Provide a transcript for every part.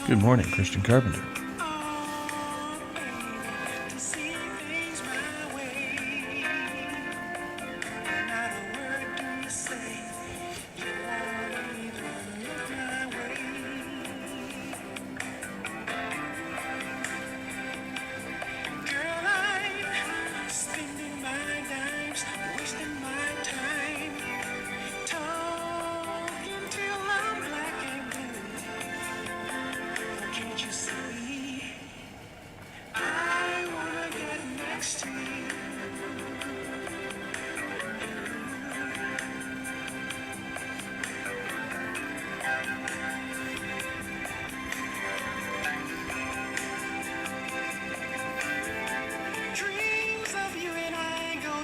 Good morning, Christian Carpenter.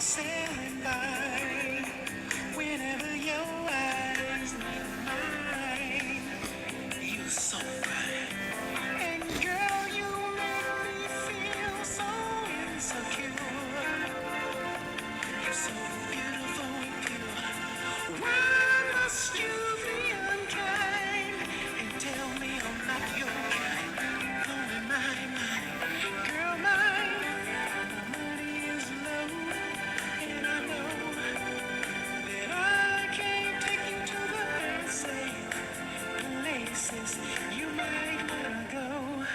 Sailing by whenever your eyes meet mine. You're so bright, and girl, you make me feel so insecure. You're so beautiful and pure. Why must you be unkind and tell me I'm not your kind? Blowing my mind, girl, my money is low. And I know that I can't take you to the places you might wanna go.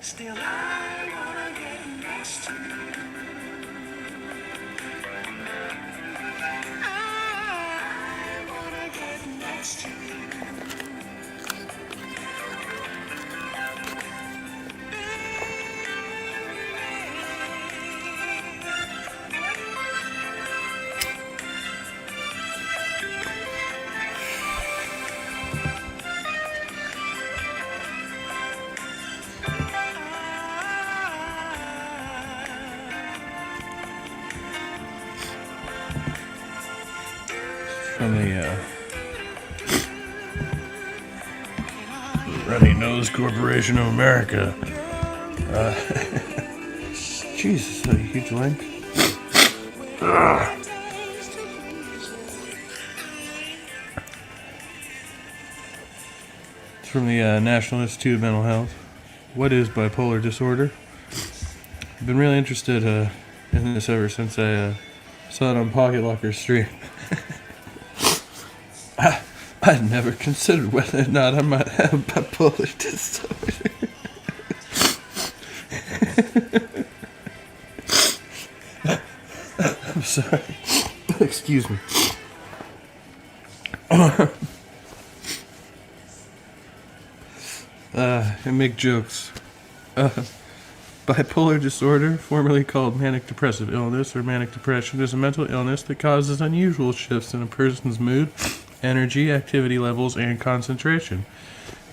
Still, I wanna get next to you. I wanna get next to you. From the Runny Nose Corporation of America. Jesus, a huge link. It's from the National Institute of Mental Health. What is bipolar disorder? I've been really interested in this ever since I saw it on Pocket Locker stream. I'd never considered whether or not I might have bipolar disorder. I'm sorry. Excuse me. I make jokes. Bipolar disorder, formerly called manic depressive illness or manic depression, is a mental illness that causes unusual shifts in a person's mood, energy, activity levels, and concentration.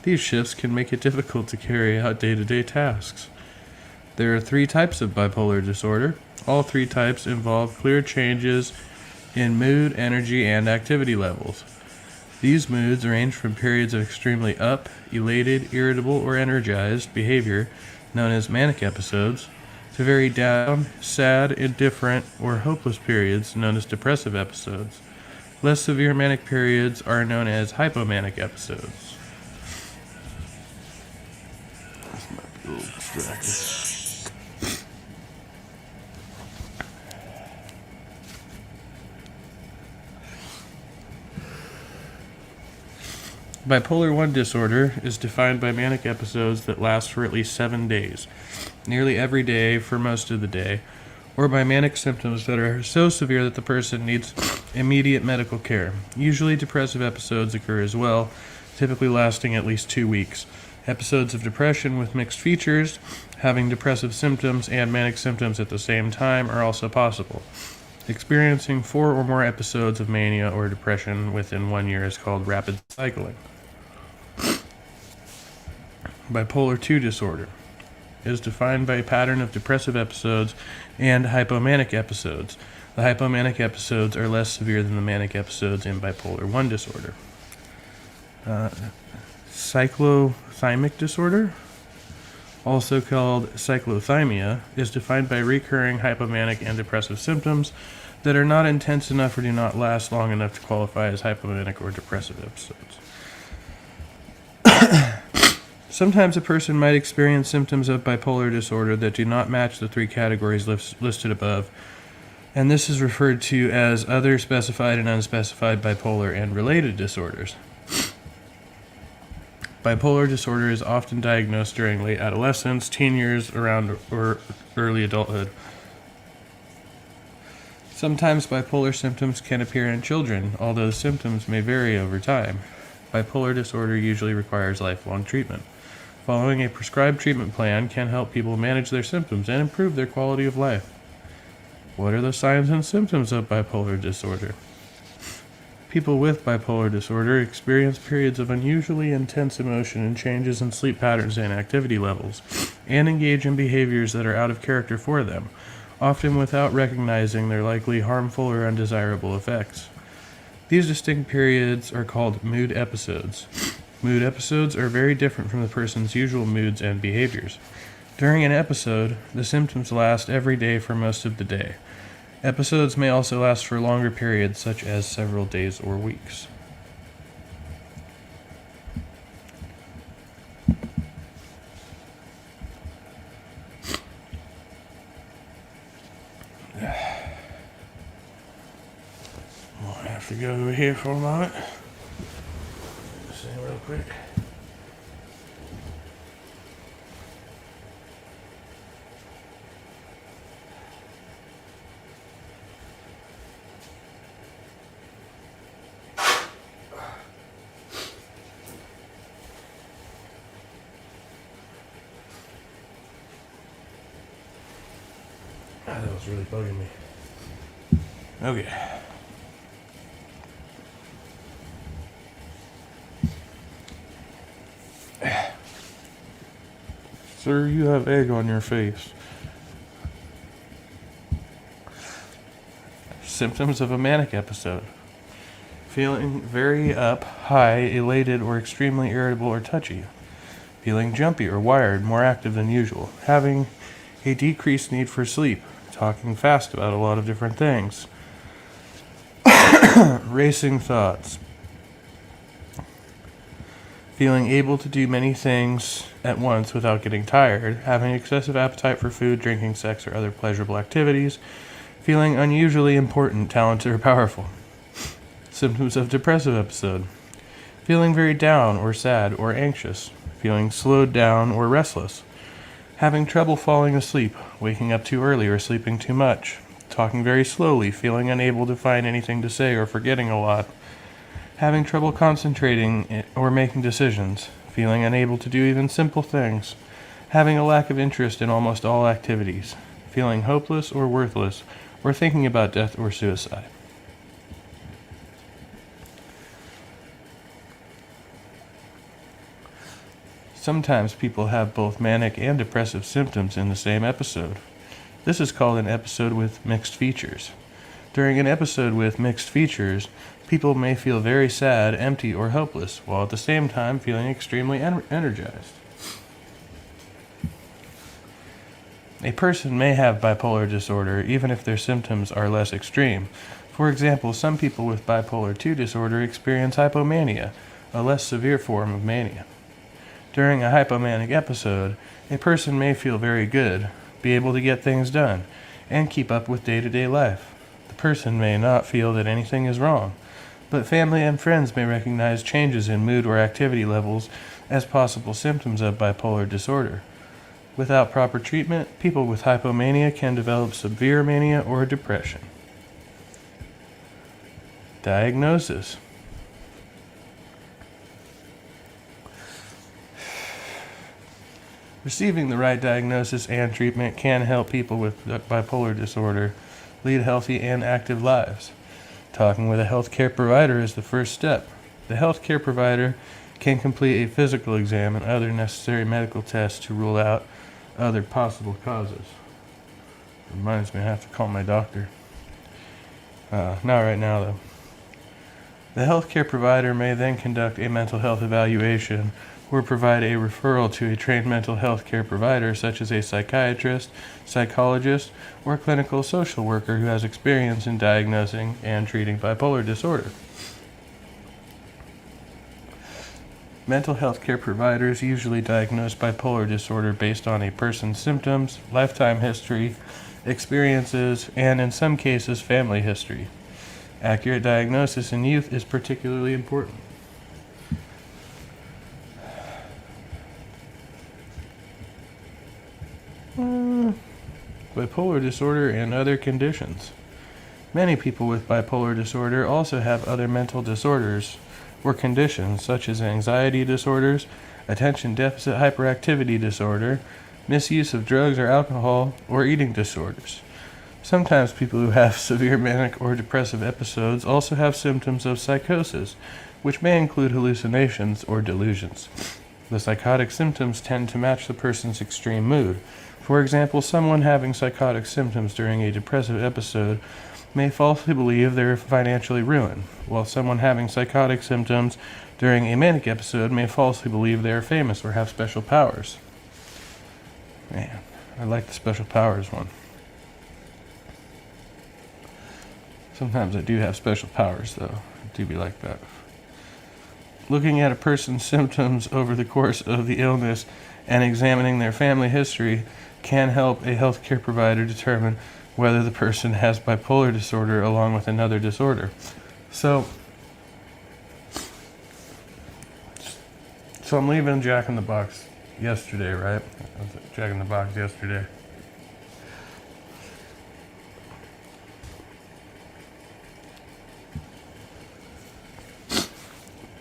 These shifts can make it difficult to carry out day-to-day tasks. There are 3 types of bipolar disorder. All 3 types involve clear changes in mood, energy, and activity levels. These moods range from periods of extremely up, elated, irritable, or energized behavior, known as manic episodes, to very down, sad, indifferent, or hopeless periods, known as depressive episodes. Less severe manic periods are known as hypomanic episodes. This might be a little distracting. Bipolar I disorder is defined by manic episodes that last for at least 7 days, nearly every day for most of the day, or by manic symptoms that are so severe that the person needs immediate medical care. Usually depressive episodes occur as well, typically lasting at least 2 weeks. Episodes of depression with mixed features, having depressive symptoms and manic symptoms at the same time, are also possible. Experiencing 4 or more episodes of mania or depression within 1 year is called rapid cycling. Bipolar II disorder is defined by a pattern of depressive episodes and hypomanic episodes. The hypomanic episodes are less severe than the manic episodes in bipolar I disorder. Cyclothymic disorder, also called cyclothymia, is defined by recurring hypomanic and depressive symptoms that are not intense enough or do not last long enough to qualify as hypomanic or depressive episodes. Sometimes a person might experience symptoms of bipolar disorder that do not match the three categories listed above, and this is referred to as other specified and unspecified bipolar and related disorders. Bipolar disorder is often diagnosed during late adolescence, teen years, around or early adulthood. Sometimes bipolar symptoms can appear in children, although the symptoms may vary over time. Bipolar disorder usually requires lifelong treatment. Following a prescribed treatment plan can help people manage their symptoms and improve their quality of life. What are the signs and symptoms of bipolar disorder? People with bipolar disorder experience periods of unusually intense emotion and changes in sleep patterns and activity levels, and engage in behaviors that are out of character for them, often without recognizing their likely harmful or undesirable effects. These distinct periods are called mood episodes. Mood episodes are very different from the person's usual moods and behaviors. During an episode, the symptoms last every day for most of the day. Episodes may also last for longer periods, such as several days or weeks. I'll have to go over here for a moment. See real quick. That was really bugging me. Okay. Sir, you have egg on your face. Symptoms of a manic episode. Feeling very up, high, elated, or extremely irritable or touchy. Feeling jumpy or wired, more active than usual. Having a decreased need for sleep. Talking fast about a lot of different things. Racing thoughts. Feeling able to do many things at once without getting tired. Having excessive appetite for food, drinking, sex, or other pleasurable activities. Feeling unusually important, talented, or powerful. Symptoms of depressive episode. Feeling very down or sad or anxious. Feeling slowed down or restless. Having trouble falling asleep, waking up too early or sleeping too much. Talking very slowly, feeling unable to find anything to say or forgetting a lot. Having trouble concentrating or making decisions. Feeling unable to do even simple things. Having a lack of interest in almost all activities. Feeling hopeless or worthless, or thinking about death or suicide. Sometimes people have both manic and depressive symptoms in the same episode. This is called an episode with mixed features. During an episode with mixed features, people may feel very sad, empty, or helpless, while at the same time feeling extremely energized. A person may have bipolar disorder even if their symptoms are less extreme. For example, some people with bipolar II disorder experience hypomania, a less severe form of mania. During a hypomanic episode, a person may feel very good, be able to get things done, and keep up with day-to-day life. The person may not feel that anything is wrong, but family and friends may recognize changes in mood or activity levels as possible symptoms of bipolar disorder. Without proper treatment, people with hypomania can develop severe mania or depression. Diagnosis. Receiving the right diagnosis and treatment can help people with bipolar disorder lead healthy and active lives. Talking with a healthcare provider is the first step. The healthcare provider can complete a physical exam and other necessary medical tests to rule out other possible causes. Reminds me I have to call my doctor. Not right now though. The healthcare provider may then conduct a mental health evaluation or provide a referral to a trained mental health care provider such as a psychiatrist, psychologist, or clinical social worker who has experience in diagnosing and treating bipolar disorder. Mental health care providers usually diagnose bipolar disorder based on a person's symptoms, lifetime history, experiences, and in some cases, family history. Accurate diagnosis in youth is particularly important. Bipolar disorder and other conditions. Many people with bipolar disorder also have other mental disorders or conditions such as anxiety disorders, attention deficit hyperactivity disorder, misuse of drugs or alcohol, or eating disorders. Sometimes people who have severe manic or depressive episodes also have symptoms of psychosis, which may include hallucinations or delusions. The psychotic symptoms tend to match the person's extreme mood. For example, someone having psychotic symptoms during a depressive episode may falsely believe they're financially ruined, while someone having psychotic symptoms during a manic episode may falsely believe they are famous or have special powers. Man, I like the special powers one. Sometimes I do have special powers, though. I do be like that. Looking at a person's symptoms over the course of the illness and examining their family history can help a healthcare provider determine whether the person has bipolar disorder along with another disorder. So I'm leaving Jack in the Box yesterday, right? I was at Jack in the Box yesterday.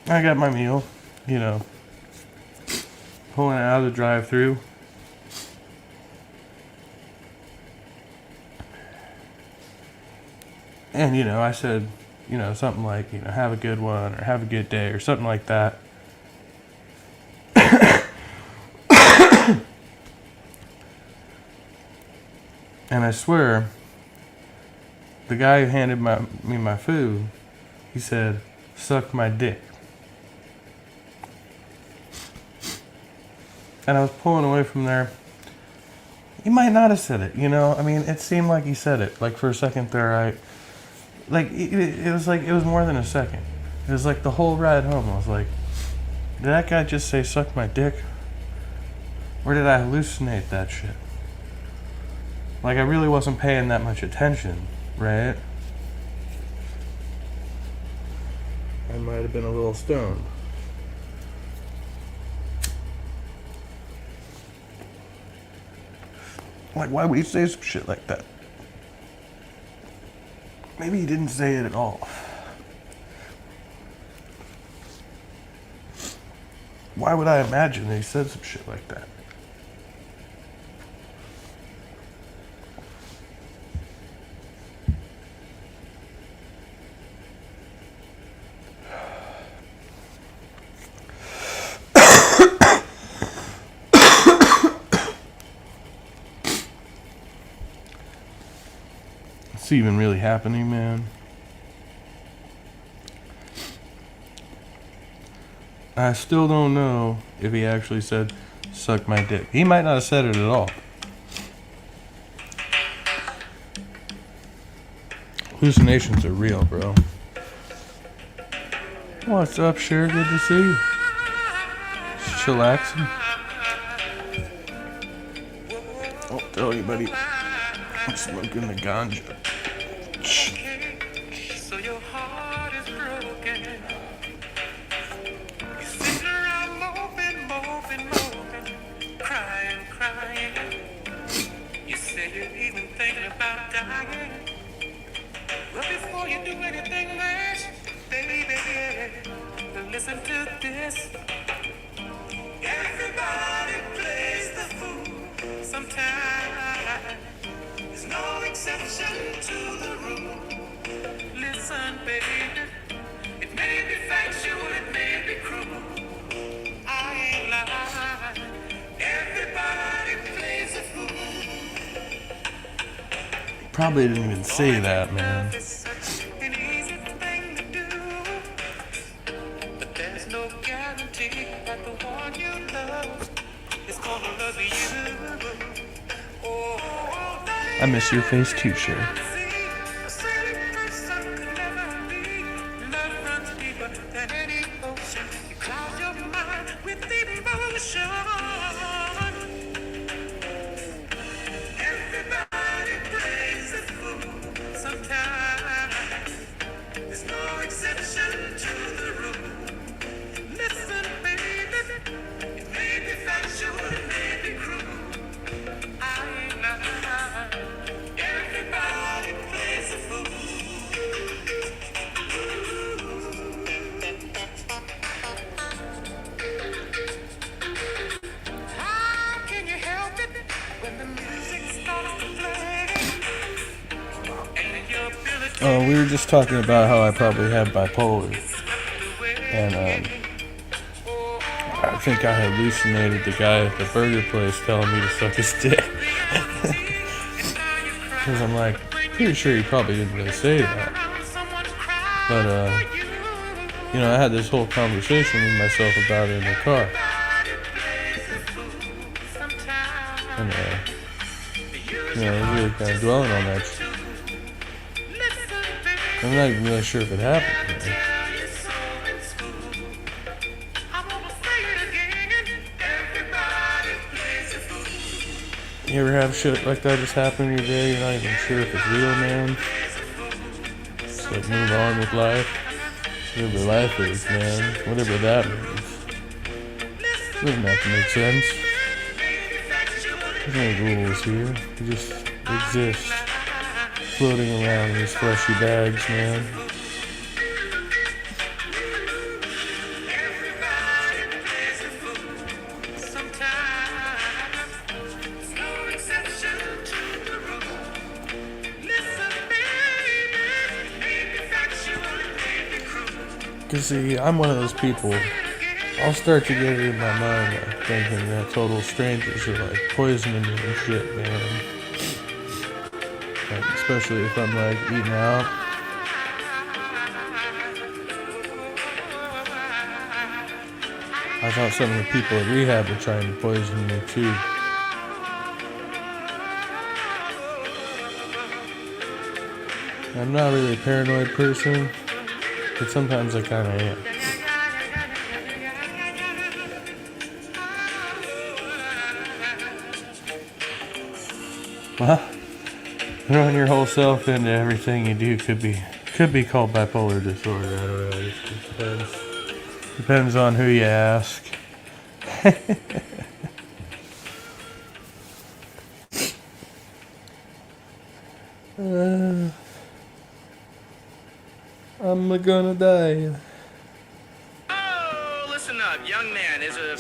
I got my meal, pulling it out of the drive-thru. And, I said, something like, have a good one or have a good day or something like that. And I swear, the guy who handed me my food, he said, "Suck my dick." And I was pulling away from there. He might not have said it, it seemed like he said it. Like for a second there, it was more than a second. It was like the whole ride home. I was like, did that guy just say suck my dick? Or did I hallucinate that shit? Like I really wasn't paying that much attention, right? I might have been a little stoned. Like, why would he say some shit like that? Maybe he didn't say it at all. Why would I imagine that he said some shit like that? It's even really happening, man. I still don't know if he actually said, suck my dick. He might not have said it at all. Hallucinations are real, bro. What's up, Cher? Good to see you. Just chillaxing. Don't tell anybody I'm smoking the ganja. So your heart is broken. You're sitting around moping, crying. You say you're even thinking about dying. But before you do anything rash, baby, listen to this. Everybody plays the fool sometimes. There's no exception to the rule. Listen, baby, it may be factual, it may be cruel. I ain't lying. Everybody plays a fool. Probably didn't even say that, man. Love is such an easy thing to do, but there's no guarantee that the one you love is gonna love you. I miss your face too, Cher. Love runs deeper than any ocean. You cloud your mind Oh, we were just talking about how I probably have bipolar, and I think I hallucinated the guy at the burger place telling me to suck his dick. Because I'm like, pretty sure he probably didn't really say that. But, I had this whole conversation with myself about it in the car. And, I was really kind of dwelling on that. I'm not even really sure if it happened. You ever have shit like that just happen in your day? You're not even sure if it's real, man. Just like move on with life. Whatever life is, man. Whatever that means. It doesn't have to make sense. There's no rules here. You just exist. Floating around in these fleshy bags, man. Because, see, I'm one of those people, I'll start to get it in my mind, like, thinking that total strangers are, like, poisoning me and shit, man. Like, especially if I'm, like, eating out. I thought some of the people at rehab were trying to poison me, too. I'm not really a paranoid person, but sometimes I kind of am. Well, throwing your whole self into everything you do could be called bipolar disorder. I don't know. It just depends on who you ask. I'm gonna die. Oh, listen up, young man is a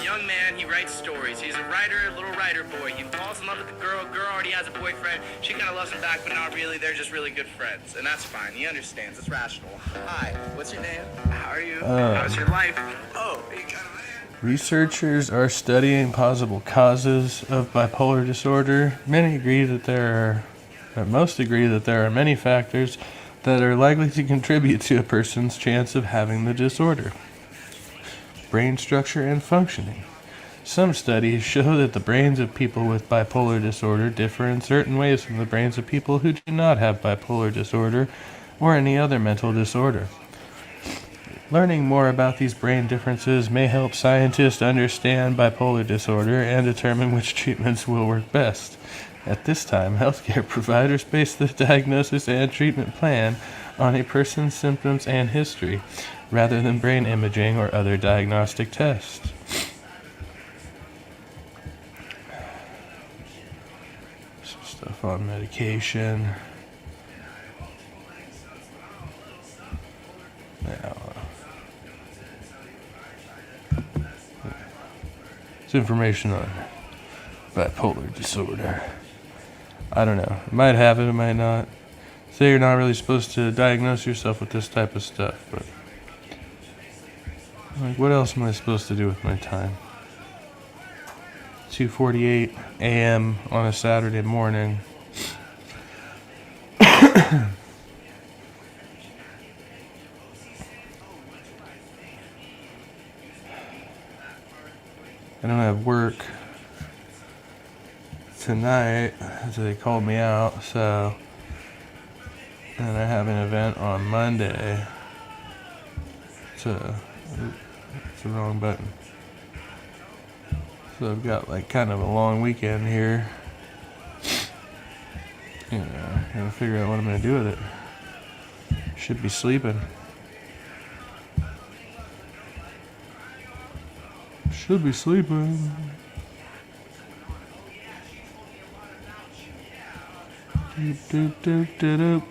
young man. He writes stories. He's a writer, little writer boy. He falls in love with the girl. Girl already has a boyfriend. She kind of loves him back, but not really. They're just really good friends, and that's fine. He understands. It's rational. Hi, what's your name? How are you? How's your life? Oh, you got a man. Researchers are studying possible causes of bipolar disorder. Most agree that there are many factors that are likely to contribute to a person's chance of having the disorder. Brain structure and functioning. Some studies show that the brains of people with bipolar disorder differ in certain ways from the brains of people who do not have bipolar disorder or any other mental disorder. Learning more about these brain differences may help scientists understand bipolar disorder and determine which treatments will work best. At this time, healthcare providers base the diagnosis and treatment plan on a person's symptoms and history, rather than brain imaging or other diagnostic tests. Some stuff on medication. Now, it's information on bipolar disorder. I don't know. It might have it, it might not. Say you're not really supposed to diagnose yourself with this type of stuff, but like, what else am I supposed to do with my time? 2:48 a.m. on a Saturday morning. I don't have work tonight, so they called me out, so, and I have an event on Monday. It's the wrong button. So I've got like kind of a long weekend here. Gotta figure out what I'm gonna do with it. Should be sleeping. Should be sleeping. Doop, doop, doop, doop, doop.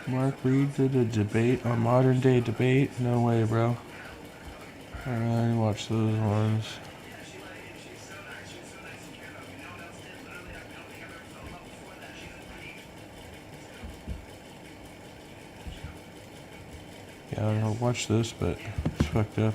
Mark Reed did a debate on modern day debate? No way, bro. I watch those ones. Yeah, I don't know, watch this, but it's fucked up.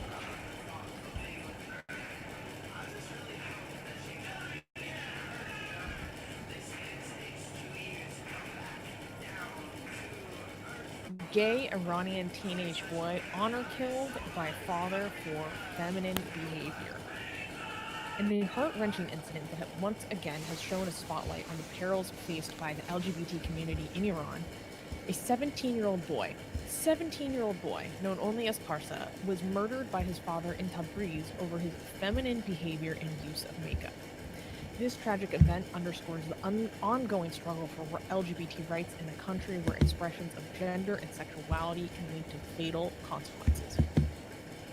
Gay Iranian teenage boy honor killed by father for feminine behavior. In a heart-wrenching incident that once again has shown a spotlight on the perils faced by the LGBT community in Iran, a 17-year-old boy, known only as Parsa, was murdered by his father in Tabriz over his feminine behavior and use of makeup. This tragic event underscores the ongoing struggle for LGBT rights in a country where expressions of gender and sexuality can lead to fatal consequences.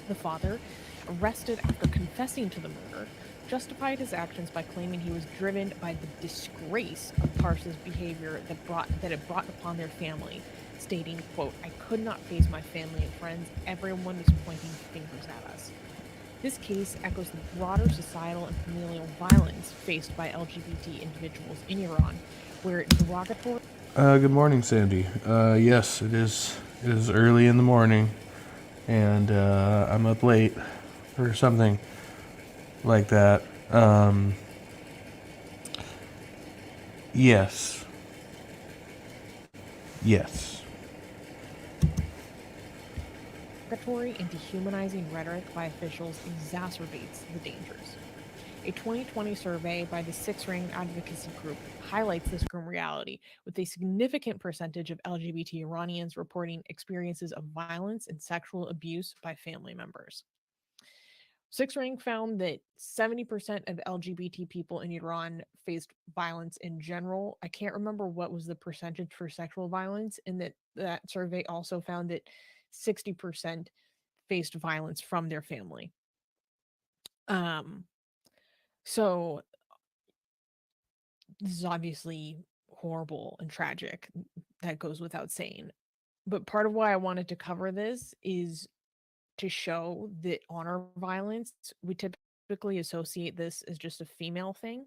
The father, arrested after confessing to the murder, justified his actions by claiming he was driven by the disgrace of Parsa's behavior that it brought upon their family, stating, quote, "I could not face my family and friends. Everyone was pointing fingers at us." This case echoes the broader societal and familial violence faced by LGBT individuals in Iran, where derogatory Good morning, Sandy. Yes, it is. It is early in the morning, and I'm up late or something like that. Yes, yes. and dehumanizing rhetoric by officials exacerbates the dangers. A 2020 survey by the Six Ring Advocacy Group highlights this grim reality, with a significant percentage of LGBT Iranians reporting experiences of violence and sexual abuse by family members. Six Ring found that 70% of LGBT people in Iran faced violence in general. I can't remember what was the percentage for sexual violence, and that survey also found that 60% faced violence from their family. Um, so this is obviously horrible and tragic. That goes without saying. But part of why I wanted to cover this is to show that honor violence, we typically associate this as just a female thing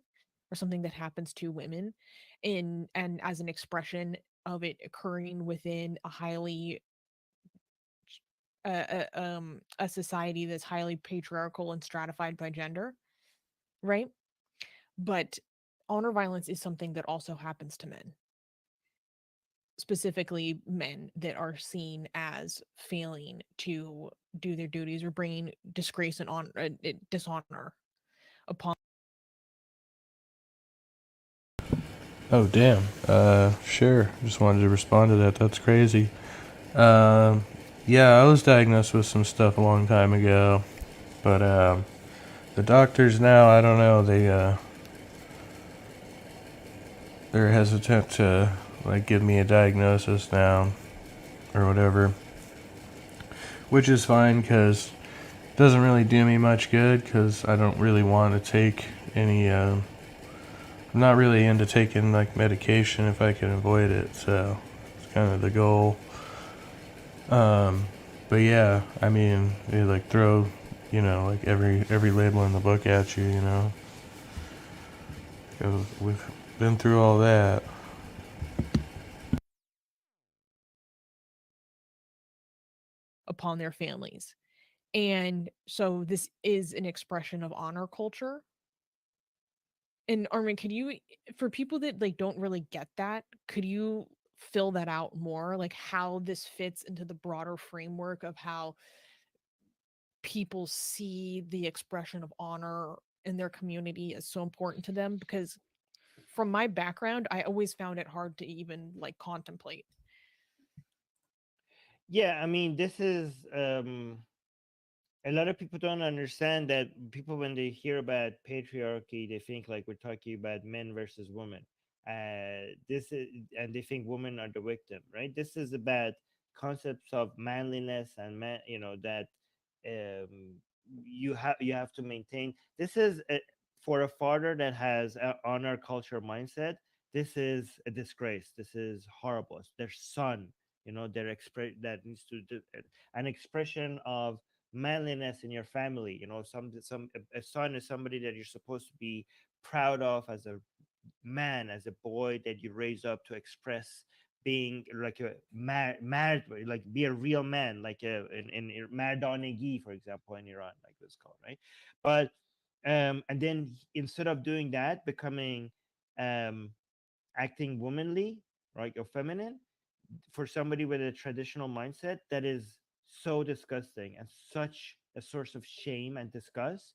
or something that happens to women and as an expression of it occurring within a highly a society that's highly patriarchal and stratified by gender, right? But honor violence is something that also happens to men, specifically men that are seen as failing to do their duties or bringing disgrace and dishonor upon. Oh, damn. Sure. Just wanted to respond to that. That's crazy. Um, yeah, I was diagnosed with some stuff a long time ago, but the doctors now, I don't know. They're hesitant to like give me a diagnosis now or whatever, which is fine because it doesn't really do me much good because I don't really want to take any. I'm not really into taking like medication if I can avoid it, so it's kind of the goal. Um, but yeah, I mean, they like throw, like every label in the book at you, 'cause we've been through all that. Upon their families. And so this is an expression of honor culture. And Armin, could you, for people that like don't really get that, could you fill that out more, like how this fits into the broader framework of how people see the expression of honor in their community as so important to them? Because from my background, I always found it hard to even like contemplate. Yeah, I mean, this is a lot of people don't understand that people when they hear about patriarchy, they think like we're talking about men versus women. This is, and they think women are the victim, right? This is about concepts of manliness and man, that um, you have to maintain. This is for a father that has a honor culture mindset. This is a disgrace. This is horrible. It's their son, their express that needs to do an expression of manliness in your family. Some a son is somebody that you're supposed to be proud of as a man, as a boy that you raise up to express being like a married, like be a real man, like in Mardonegi, for example, in Iran, like it's called, right? But and then instead of doing that, becoming um acting womanly, right, or feminine, for somebody with a traditional mindset, that is so disgusting and such a source of shame and disgust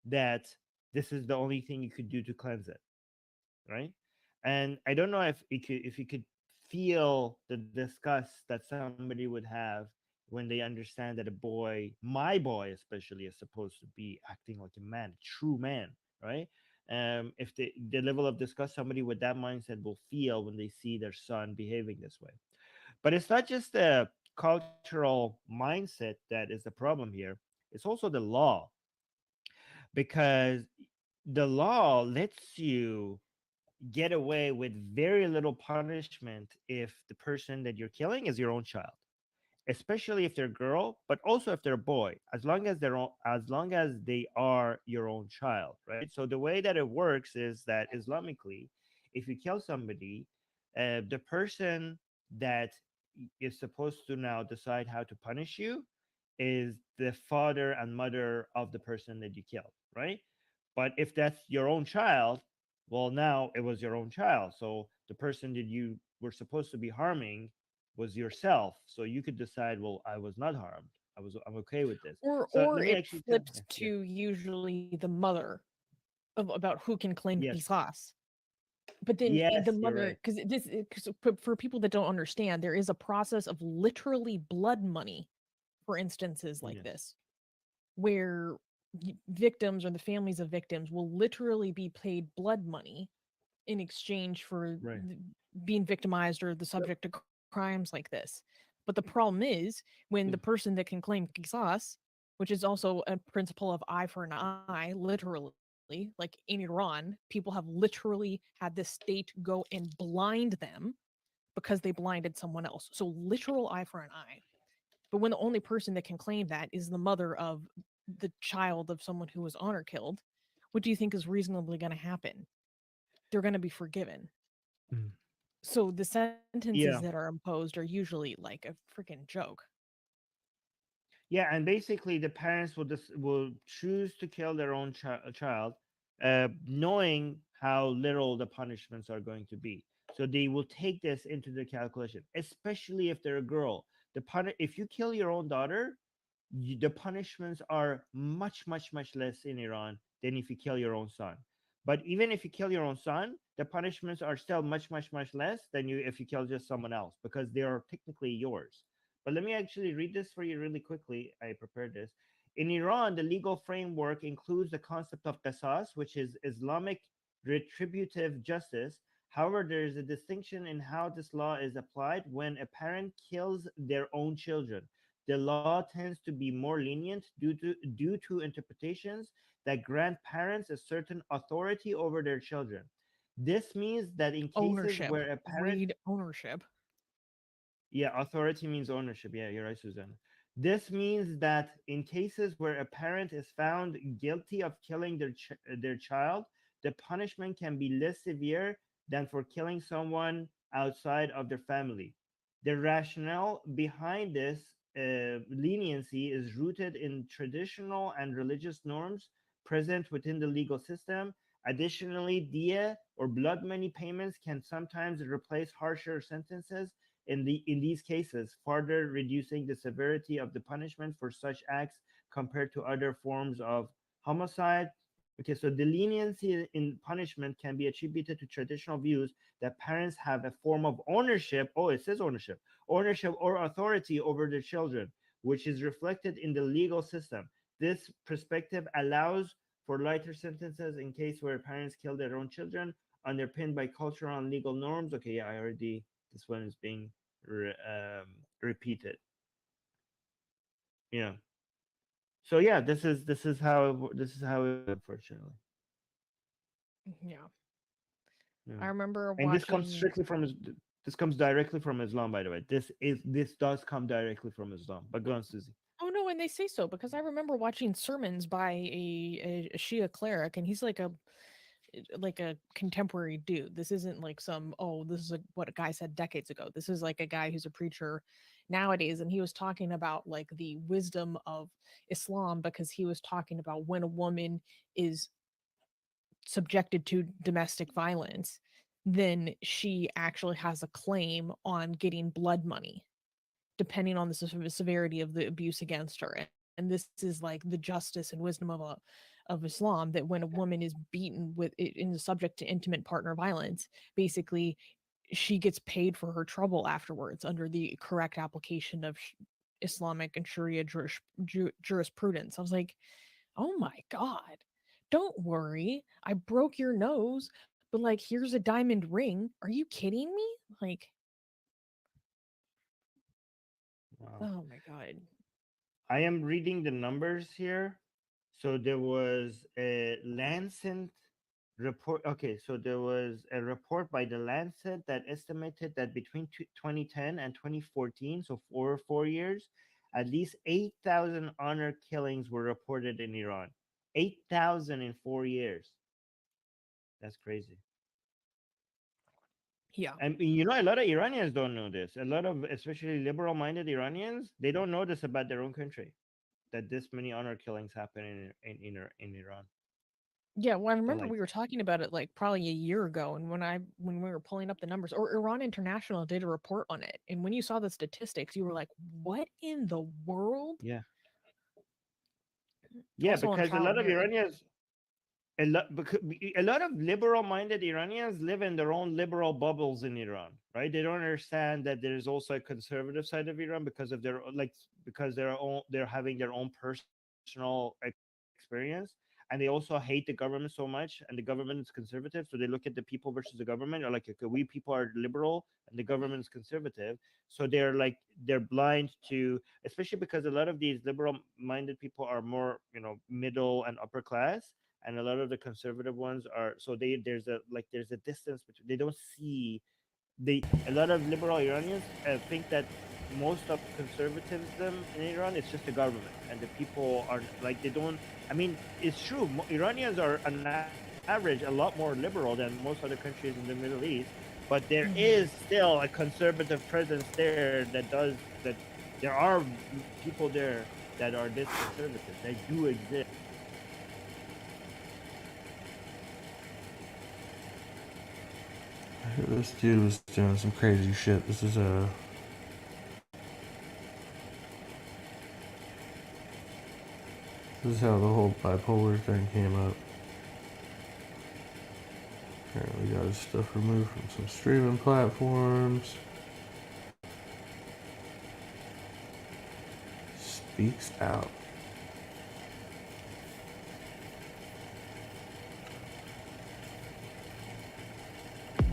that this is the only thing you could do to cleanse it, right? And I don't know if you could feel the disgust that somebody would have when they understand that a boy, my boy especially, is supposed to be acting like a man, a true man, right? If the level of disgust somebody with that mindset will feel when they see their son behaving this way. But it's not just the cultural mindset that is the problem here, it's also the law, because the law lets you get away with very little punishment if the person that you're killing is your own child, especially if they're a girl, but also if they're a boy, as long as they are your own child, right? So the way that it works is that Islamically, if you kill somebody, the person that is supposed to now decide how to punish you is the father and mother of the person that you killed, right? But if that's your own child, well, now it was your own child. So the person that you were supposed to be harming was yourself. So you could decide, well, I was not harmed. I'm okay with this. So Or let me it actually tell. flips Yeah. to usually the mother of about who can claim Yes. Qisas. But then Yes, the you're mother, right. because this, because for people that don't understand, there is a process of literally blood money for instances like Yes. this, where victims or the families of victims will literally be paid blood money in exchange for Right. being victimized or the Yep. subject to crimes like this. But the problem is when Yeah. the person that can claim qisas, which is also a principle of eye for an eye, literally, like in Iran, people have literally had the state go and blind them because they blinded someone else. So literal eye for an eye. But when the only person that can claim that is the mother of the child of someone who was honor killed, what do you think is reasonably going to happen? They're going to be forgiven. Mm. So the sentences that Yeah. are imposed are usually like a freaking joke. Yeah, and basically the parents will choose to kill their own child, knowing how little the punishments are going to be. So they will take this into the calculation, especially if they're a girl. If you kill your own daughter, the punishments are much, much, much less in Iran than if you kill your own son. But even if you kill your own son, the punishments are still much, much, much less than you if you kill just someone else, because they are technically yours. But let me actually read this for you really quickly. I prepared this. In Iran, the legal framework includes the concept of qisas, which is Islamic retributive justice. However, there is a distinction in how this law is applied when a parent kills their own children. The law tends to be more lenient due to interpretations that grant parents a certain authority over their children. This means that in cases Ownership. where a parent, Read ownership. yeah, authority means ownership. Yeah, you're right, Susanna. This means that in cases where a parent is found guilty of killing their child, the punishment can be less severe than for killing someone outside of their family. The rationale behind this leniency is rooted in traditional and religious norms present within the legal system. Additionally, diya or blood money payments can sometimes replace harsher sentences in these cases, further reducing the severity of the punishment for such acts compared to other forms of homicide. Okay, so the leniency in punishment can be attributed to traditional views that parents have a form of ownership. Oh, it says ownership or authority over their children, which is reflected in the legal system. This perspective allows for lighter sentences in case where parents kill their own children, underpinned by cultural and legal norms. Okay, yeah, I already, this one is being repeated. Yeah. So yeah, this is how it works, unfortunately. Yeah. Yeah. I remember And this comes watching. strictly from this comes directly from Islam, by the way. This does come directly from Islam. But go on, Susie. Oh no, and they say so because I remember watching sermons by a Shia cleric, and he's like like a contemporary dude. This isn't like some, oh, this is what a guy said decades ago. This is like a guy who's a preacher nowadays, and he was talking about like the wisdom of Islam, because he was talking about when a woman is subjected to domestic violence, then she actually has a claim on getting blood money depending on the severity of the abuse against her. And this is like the justice and wisdom of Islam, that when a woman is beaten with in the subject to intimate partner violence, basically she gets paid for her trouble afterwards under the correct application of Islamic and Sharia jurisprudence. I was like, oh my god, don't worry, I broke your nose, but like here's a diamond ring. Are you kidding me? Like, Wow. oh my god. I am reading the numbers here. So there was a Lancet report. Okay, so there was a report by the Lancet that estimated that between 2010 and 2014, so for 4 years, at least 8,000 honor killings were reported in Iran. 8,000 in 4 years. That's crazy. Yeah. And you know, a lot of Iranians don't know this. A lot of, especially liberal-minded Iranians, they don't know this about their own country, that this many honor killings happen in Iran. Yeah, well, I They're remember like, we were talking about it like probably a year ago, and when we were pulling up the numbers, or Iran International did a report on it, and when you saw the statistics, you were like, "What in the world?" yeah, yeah, Also on because a trial lot and of error. Iranians, a lot of liberal-minded Iranians live in their own liberal bubbles in Iran, right? They don't understand that there's also a conservative side of Iran because of their because they're having their own personal experience, and they also hate the government so much, and the government is conservative, so they look at the people versus the government, or like, okay, we people are liberal and the government is conservative, so they're blind to, especially because a lot of these liberal-minded people are more, middle and upper class, and a lot of the conservative ones are, so there's a distance between, they don't see, a lot of liberal Iranians think that most of conservatism in Iran is just the government, and the people are like, they don't, I mean, it's true, Iranians are on average a lot more liberal than most other countries in the Middle East, but there Mhm. is still a conservative presence there that there are people there that are this conservative. They do exist. This dude was doing some crazy shit. This is how the whole bipolar thing came up. Apparently got his stuff removed from some streaming platforms. Speaks out.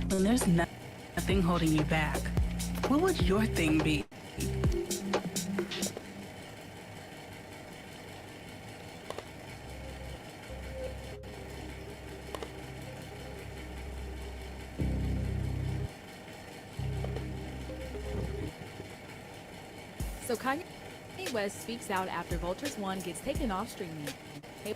When there's nothing holding you back, what would your thing be? So Kanye West speaks out after Vultures One gets taken off streaming. Hey,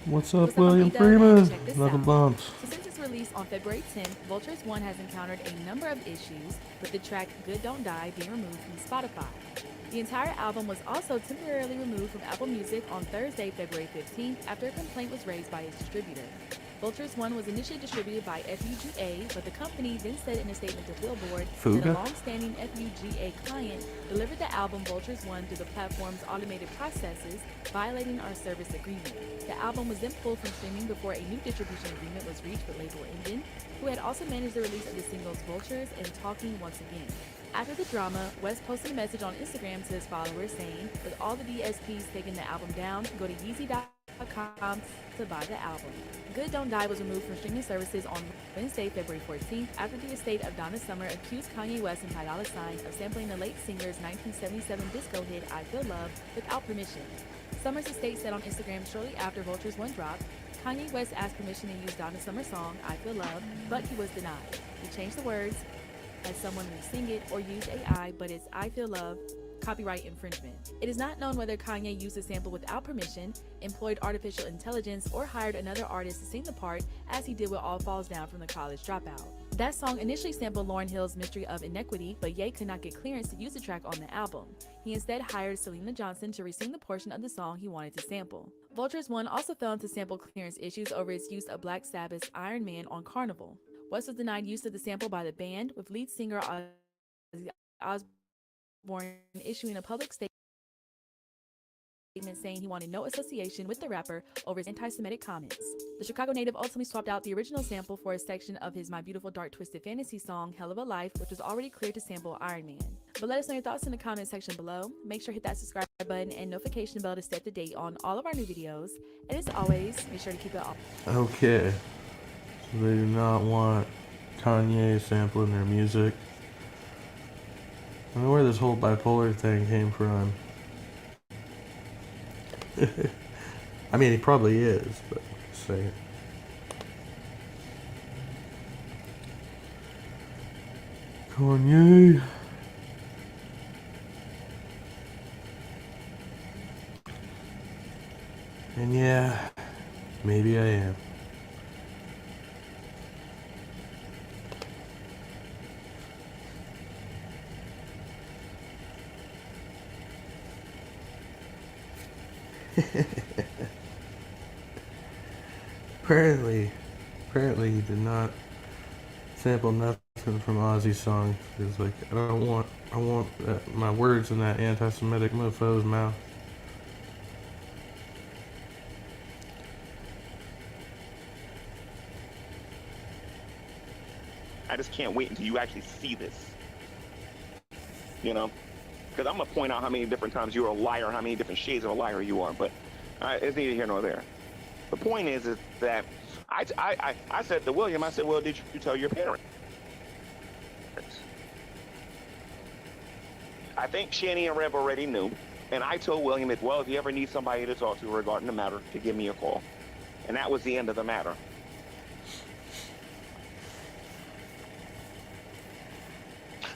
What's what's up, up, I'm William P-Dub, and Freeman? check this Nothing out. bumps. So since its release on February 10th, Vultures One has encountered a number of issues, with the track Good Don't Die being removed from Spotify. The entire album was also temporarily removed from Apple Music on Thursday, February 15th, after a complaint was raised by its distributor. Vultures One was initially distributed by FUGA, but the company then said in a statement to Billboard that a Fuga? long-standing FUGA client delivered the album Vultures One through the platform's automated processes, violating our service agreement. The album was then pulled from streaming before a new distribution agreement was reached with label Endin, who had also managed the release of the singles Vultures and Talking Once Again. After the drama, West posted a message on Instagram to his followers saying, with all the DSPs taking the album down, go to Yeezy.com to buy the album. Good Don't Die was removed from streaming services on Wednesday, February 14th, after the estate of Donna Summer accused Kanye West and Ty Dolla $ign of sampling the late singer's 1977 disco hit I Feel Love without permission. Summer's estate said on Instagram shortly after Vultures One dropped, Kanye West asked permission to use Donna Summer's song I Feel Love, but he was denied. He changed the words, as someone will sing it or use AI, but it's I Feel Love, copyright infringement. It is not known whether Kanye used the sample without permission, employed artificial intelligence, or hired another artist to sing the part, as he did with All Falls Down from The College Dropout. That song initially sampled Lauryn Hill's Mystery of Inequity, but Ye could not get clearance to use the track on the album. He instead hired Selena Johnson to re-sing the portion of the song he wanted to sample. Vultures One also fell into sample clearance issues over its use of Black Sabbath's Iron Man on Carnival. West was denied use of the sample by the band, with lead singer Ozzy Osbourne issuing a public statement saying he wanted no association with the rapper over his anti-Semitic comments. The Chicago native ultimately swapped out the original sample for a section of his My Beautiful Dark Twisted Fantasy song Hell of a Life, which was already cleared to sample Iron Man. But let us know your thoughts in the comment section below. Make sure to hit that subscribe button and notification bell to stay up to date on all of our new videos. And as always, make sure to keep it up. Okay. So they do not want Kanye sampling their music. I don't know where this whole bipolar thing came from. I mean, he probably is, but say it. Kanye. And yeah, maybe I am. Apparently he did not sample nothing from Ozzy's song. He's like, I want my words in that anti-Semitic mofo's mouth. I just can't wait until you actually see this. You know? Because I'm going to point out how many different times you're a liar, how many different shades of a liar you are. But it's neither here nor there. The point is that I said to William, I said, well, did you tell your parents? I think Shani and Rev already knew. And I told William as well, if you ever need somebody to talk to regarding the matter, to give me a call. And that was the end of the matter.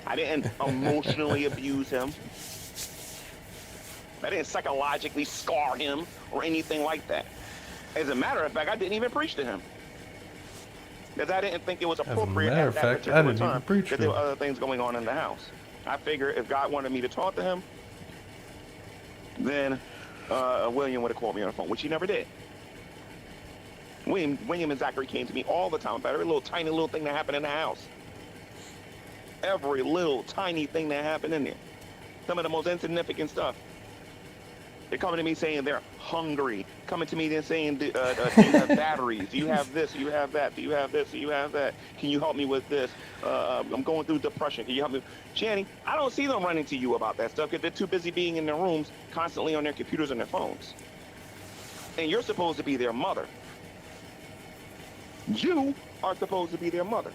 I didn't emotionally abuse him. I didn't psychologically scar him or anything like that. As a matter of fact, I didn't even preach to him. Because I didn't think it was appropriate at that particular time. Because there were other things going on in the house. I figured if God wanted me to talk to him, then William would have called me on the phone, which he never did. William and Zachary came to me all the time about every little tiny little thing that happened in the house. Every little tiny thing that happened in there. Some of the most insignificant stuff. They're coming to me saying they're hungry. Coming to me then saying, do you have batteries? Do you have this? Do you have that? Do you have this? Do you have that? Can you help me with this? I'm going through depression. Can you help me? Channing, I don't see them running to you about that stuff because they're too busy being in their rooms, constantly on their computers and their phones. And you're supposed to be their mother. You are supposed to be their mother.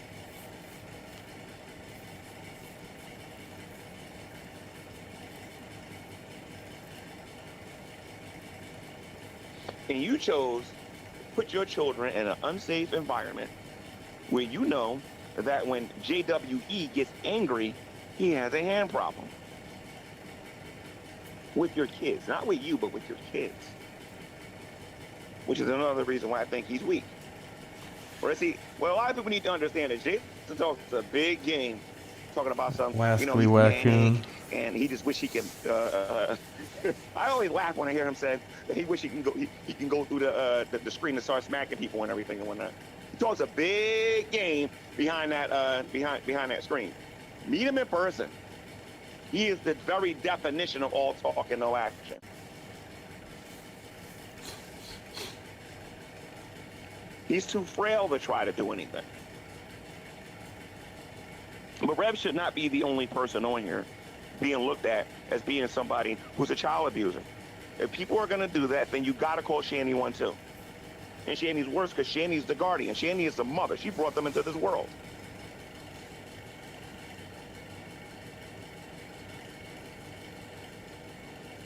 And you chose to put your children in an unsafe environment where you know that when JWE gets angry, he has a hand problem. With your kids. Not with you, but with your kids. Which is another reason why I think he's weak. Or see, well, a lot of people need to understand that Jason talks a big game. Talking about some, Lastly, Raccoon. And he just wish he can. I only laugh when I hear him say that he wish he can go. He can go through the screen and start smacking people and everything and whatnot. He talks a big game behind that behind that screen. Meet him in person. He is the very definition of all talk and no action. He's too frail to try to do anything. But Rev should not be the only person on here being looked at as being somebody who's a child abuser. If people are going to do that, then you got to call Shani one too. And Shani's worse because Shani's the guardian. Shani is the mother. She brought them into this world.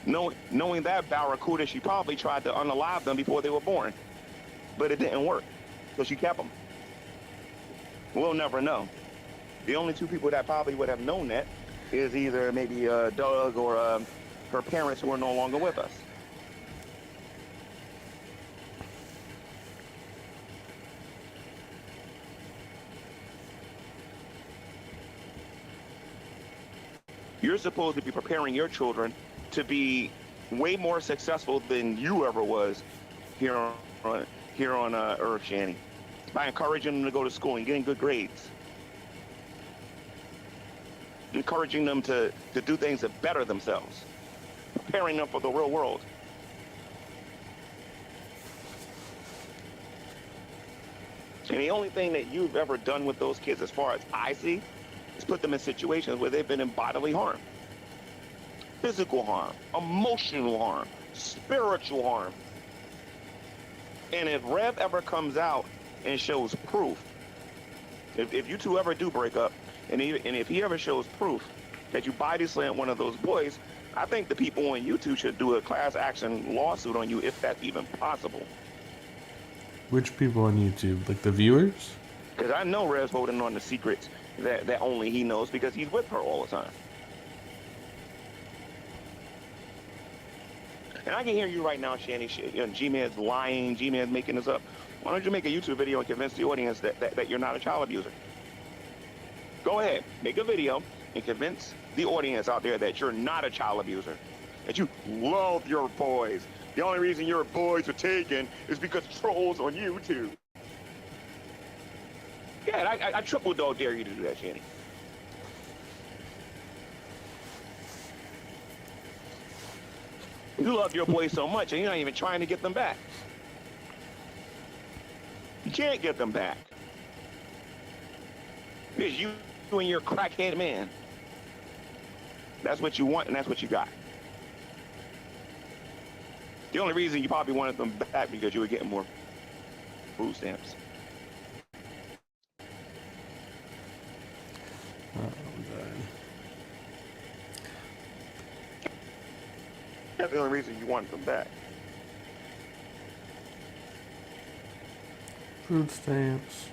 Knowing that Barracuda, she probably tried to unalive them before they were born. But it didn't work. So she kept them. We'll never know. The only two people that probably would have known that is either maybe Doug or her parents who are no longer with us. You're supposed to be preparing your children to be way more successful than you ever was here on Earth, Shanny, by encouraging them to go to school and getting good grades, encouraging them to do things to better themselves, preparing them for the real world. And the only thing that you've ever done with those kids, as far as I see, is put them in situations where they've been in bodily harm, physical harm, emotional harm, spiritual harm. And if Rev ever comes out and shows proof, if you two ever do break up, and if he ever shows proof that you body slammed one of those boys, I think the people on YouTube should do a class action lawsuit on you, if that's even possible. Which people on YouTube? Like the viewers? Because I know Rev's holding on to secrets that only he knows, because he's with her all the time. And I can hear you right now, Shanny. G-Man's lying. G-Man's making this up. Why don't you make a YouTube video and convince the audience that you're not a child abuser? Go ahead, make a video and convince the audience out there that you're not a child abuser, that you love your boys. The only reason your boys are taken is because trolls on YouTube. Yeah, I triple dog dare you to do that, Shanny. You love your boys so much, and you're not even trying to get them back. You can't get them back. Because you and your crackhead man. That's what you want, and that's what you got. The only reason you probably wanted them back because you were getting more food stamps. That's the only reason you wanted them back. Food stamps.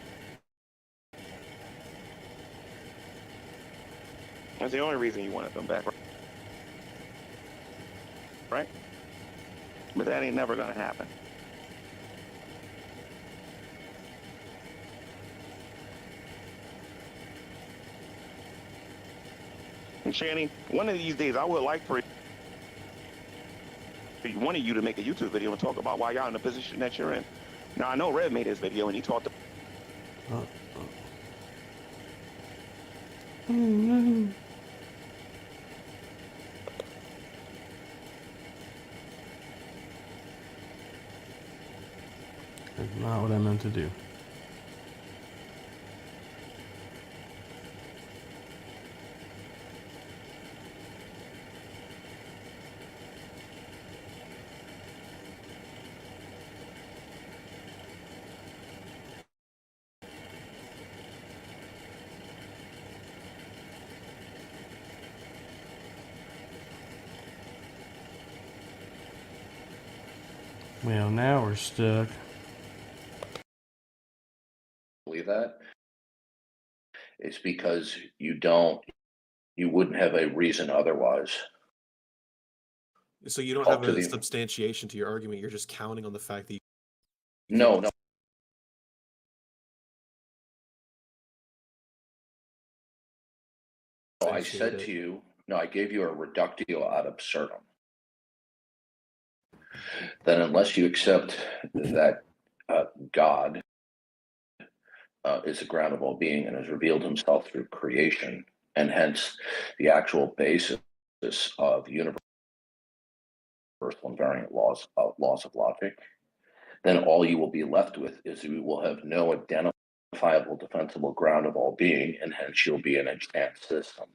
That's the only reason you wanted them back. Right? But that ain't never gonna happen. And Shanny, one of these days I would like for one of you to make a YouTube video and talk about why y'all in the position that you're in. Now, I know Rev made his video and he talked That's not what I meant to do. Well, now we're stuck. Believe that? It's because you wouldn't have a reason otherwise. So you don't have a substantiation to your argument. You're just counting on the fact that No. I said to you, I gave you a reductio ad absurdum. Then unless you accept that God is a ground of all being and has revealed himself through creation, and hence the actual basis of universal invariant laws of logic, then all you will be left with is you will have no identifiable defensible ground of all being, and hence you'll be an enhanced system.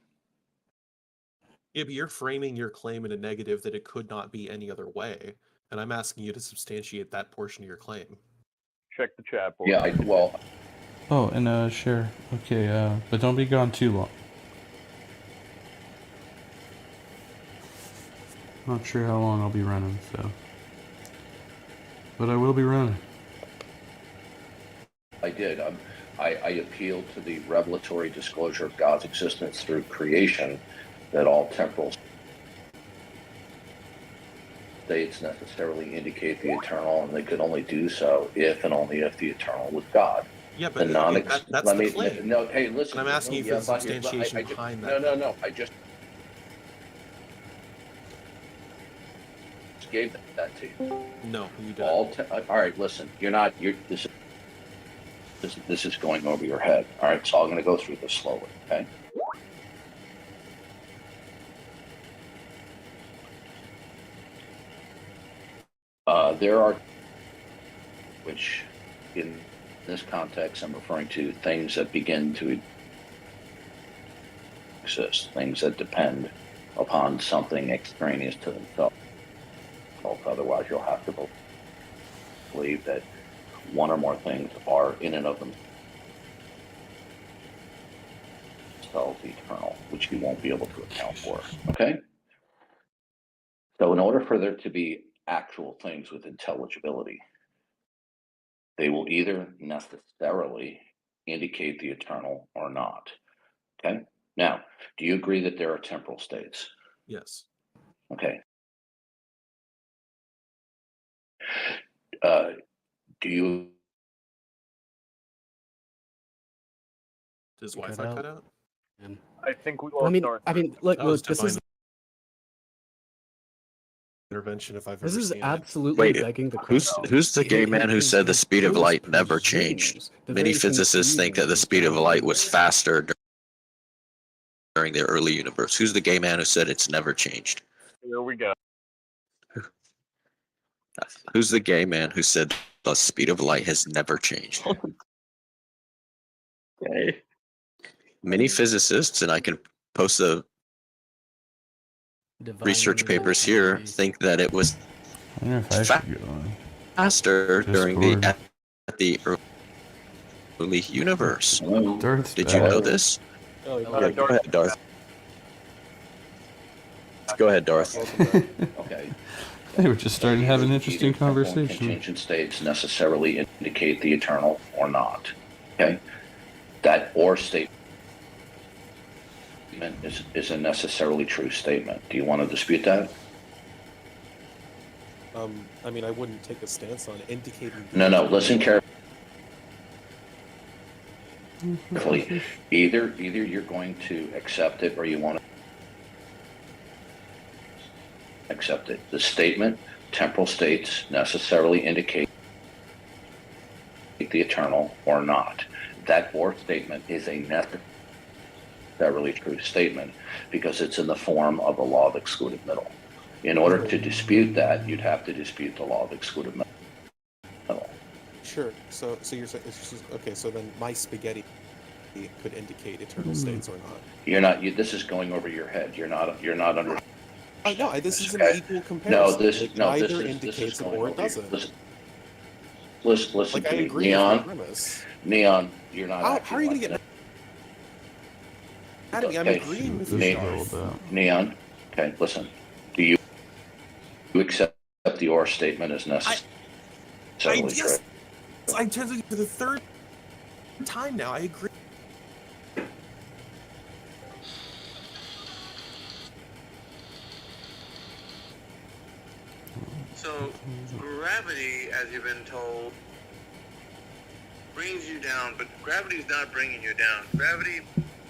Yeah, but you're framing your claim in a negative that it could not be any other way, and I'm asking you to substantiate that portion of your claim. Check the chat board. Yeah, Oh, and sure. Okay, but don't be gone too long. Not sure how long I'll be running, so. But I will be running. I did. I appealed to the revelatory disclosure of God's existence through creation that all temporal states necessarily indicate the eternal, and they could only do so if and only if the eternal was God. Yeah, The but non that's let the me claim. no. Hey, listen. And I'm asking you for the substantiation I just, behind no, that. no. I just gave that to you. No, you didn't. All right. Listen, you're not. You're this is going over your head. All right. So I'm going to go through this slowly. Okay. There are, which in this context, I'm referring to things that begin to exist, things that depend upon something extraneous to themselves. Otherwise, you'll have to believe that one or more things are in and of themselves eternal, which you won't be able to account for. Okay? So in order for there to be actual things with intelligibility, they will either necessarily indicate the eternal or not. Okay? Now, do you agree that there are temporal states? Yes. Okay. Do you? Does Wi-Fi cut out? I think we lost Darth. Look, That was this divine is intervention if I've this ever is seen it. absolutely Wait, begging the who's question. the gay man who said the speed of light never changed? Many physicists think that the speed of light was faster during the early universe. Who's the gay man who said it's never changed? Here we go. Who's the gay man who said the speed of light has never changed? Okay. Many physicists, and I can post the research papers here, think that it was I wonder if I should go on. faster during Discord. the early universe. Darth's Did you back. know this? Oh, Yeah, go ahead, Darth. Go ahead, Darth. Okay. They were just starting to have an interesting Either temporal and conversation. contingent states necessarily indicate the eternal or not. Okay. That or statement is a necessarily true statement. Do you want to dispute that? I mean, I wouldn't take a stance on indicating. No. Listen carefully. Either you're going to accept it or you want to accept it. The statement, temporal states necessarily indicate the eternal or not. That or statement is a necessarily true statement because it's in the form of the law of excluded middle. In order to dispute that, you'd have to dispute the law of excluded middle. Sure. So you're saying it's just, okay. So then my spaghetti could indicate eternal states or not. You're not. This is going over your head. You're not under. No, this is an Okay. equal comparison. It either this indicates is it going or it over your- doesn't. Listen Like, I to me. agree with the Neon. premise. Neon, you're not. How are you going to get mad at me? I'm Okay. agreeing with This you. is all about. Neon. Okay, listen. Do you accept the or statement as necessary? Yes, I tell you for the third time now. I agree. So, gravity, as you've been told, brings you down, but gravity's not bringing you down. Gravity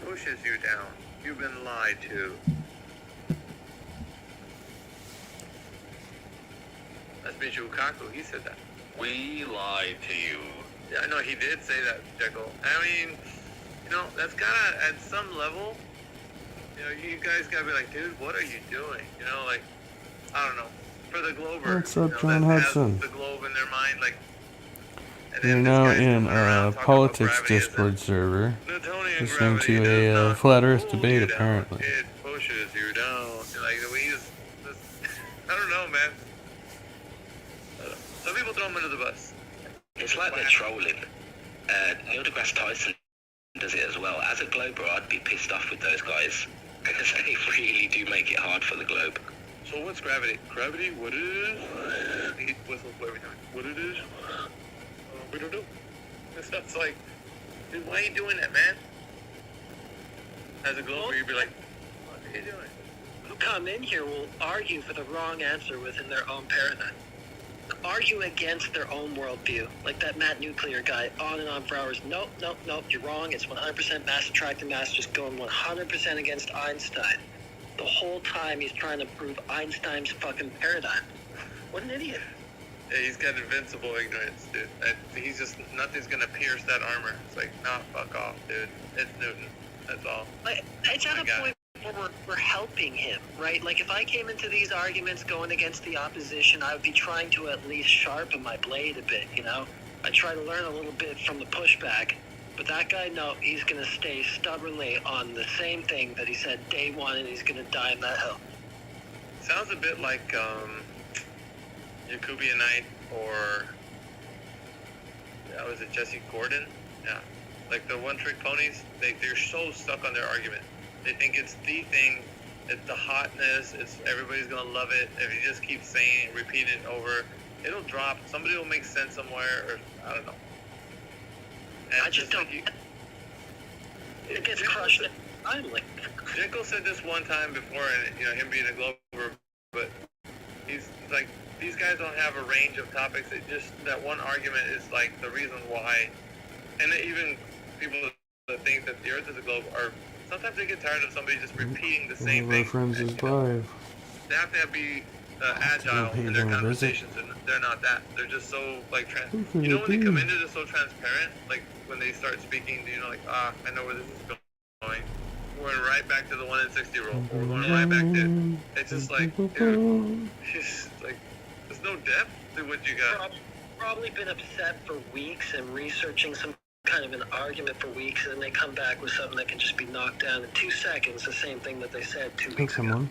pushes you down. You've been lied to. That's Michio Kaku. He said that. We lied to you. Yeah, I know he did say that, Jekyll. I mean, that's gotta, at some level, you guys gotta be like, dude, what are you doing? Like, I don't know. For the Glober. What's up, that John has Hudson? The globe in their mind, like. And You're then this now guy's in going around a talking politics about gravity as Discord server, Newtonian listening gravity to does a not flat Earth pull debate, you down. apparently. It pushes you down. Like, we use this. I don't know, man. Some people throw them under the bus. It's like they're trolling. Neil deGrasse Tyson does it as well. As a Glober, I'd be pissed off with those guys because they really do make it hard for the globe. So what's gravity? Gravity, what it is? He whistles every time. What it is? We don't know. This stuff's like, dude, why are you doing that, man? As a Glober, you'd be like, What are you doing? Who come in here will argue for the wrong answer within their own paradigm. Argue against their own worldview. Like that Matt Nuclear guy, on and on for hours. Nope, you're wrong. It's 100% mass attracting mass, just going 100% against Einstein. The whole time he's trying to prove Einstein's fucking paradigm. What an idiot. Yeah, he's got invincible ignorance, dude. He's just, nothing's gonna pierce that armor. It's like, nah, fuck off, dude. It's Newton. That's all. Like, it's at a point where we're helping him, right? Like, if I came into these arguments going against the opposition, I would be trying to at least sharpen my blade a bit, you know? I try to learn a little bit from the pushback. But that guy, no, he's gonna stay stubbornly on the same thing that he said day one, and he's gonna die on that hill. Sounds a bit like, Yakubian Knight or, was it Jesse Gordon? Yeah. Like the one-trick ponies, they're so stuck on their argument. They think it's the thing, it's the hotness, it's everybody's gonna love it. If you just keep saying it, repeat it over, it'll drop. Somebody will make sense somewhere, or I don't know. And I just don't. It gets crushed finally. Jekyll said this one time before, and him being a Glover, but he's like, these guys don't have a range of topics. It just, that one argument is like the reason why. And even people that think that the Earth is a globe are, sometimes they get tired of somebody just repeating the same One of thing. our friends is live. They have to be agile in their conversations, and they're not that. They're just so like when they come into this so transparent, like when they start speaking, like, I know where this is going. We're going right back to the 1 in 60 rule. We're going right back to. It's just like, dude, it's like there's no depth to what you got. Probably been upset for weeks and researching some kind of an argument for weeks, and then they come back with something that can just be knocked down in 2 seconds. The same thing that they said 2 weeks ago.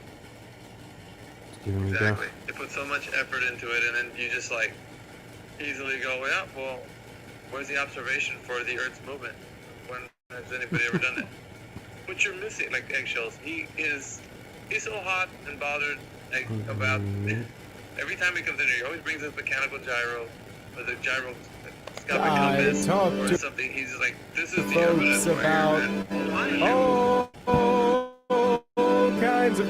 Exactly. They put so much effort into it, and then you just like easily go, yeah, well, where's the observation for the Earth's movement? When has anybody ever done it? But you're missing, like eggshells. He's so hot and bothered about every time he comes in here. He always brings up mechanical gyro, or the gyro compass, or something. He's just like, this is the evidence about all kinds of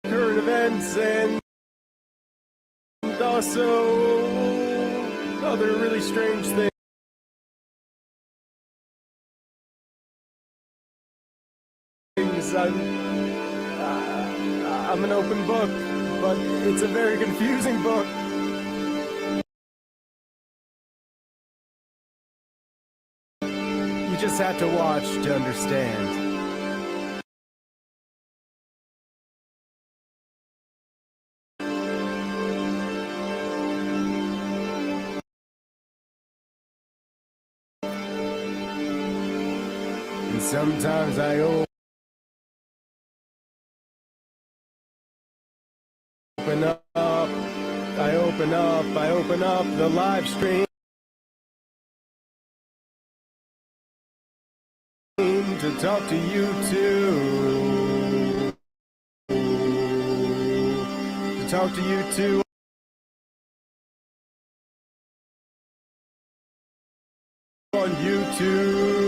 current events and also other really strange things. I'm an open book, but it's a very confusing book. You just have to watch to understand. And sometimes I open up the live stream to talk to you too. To talk to you too. On YouTube.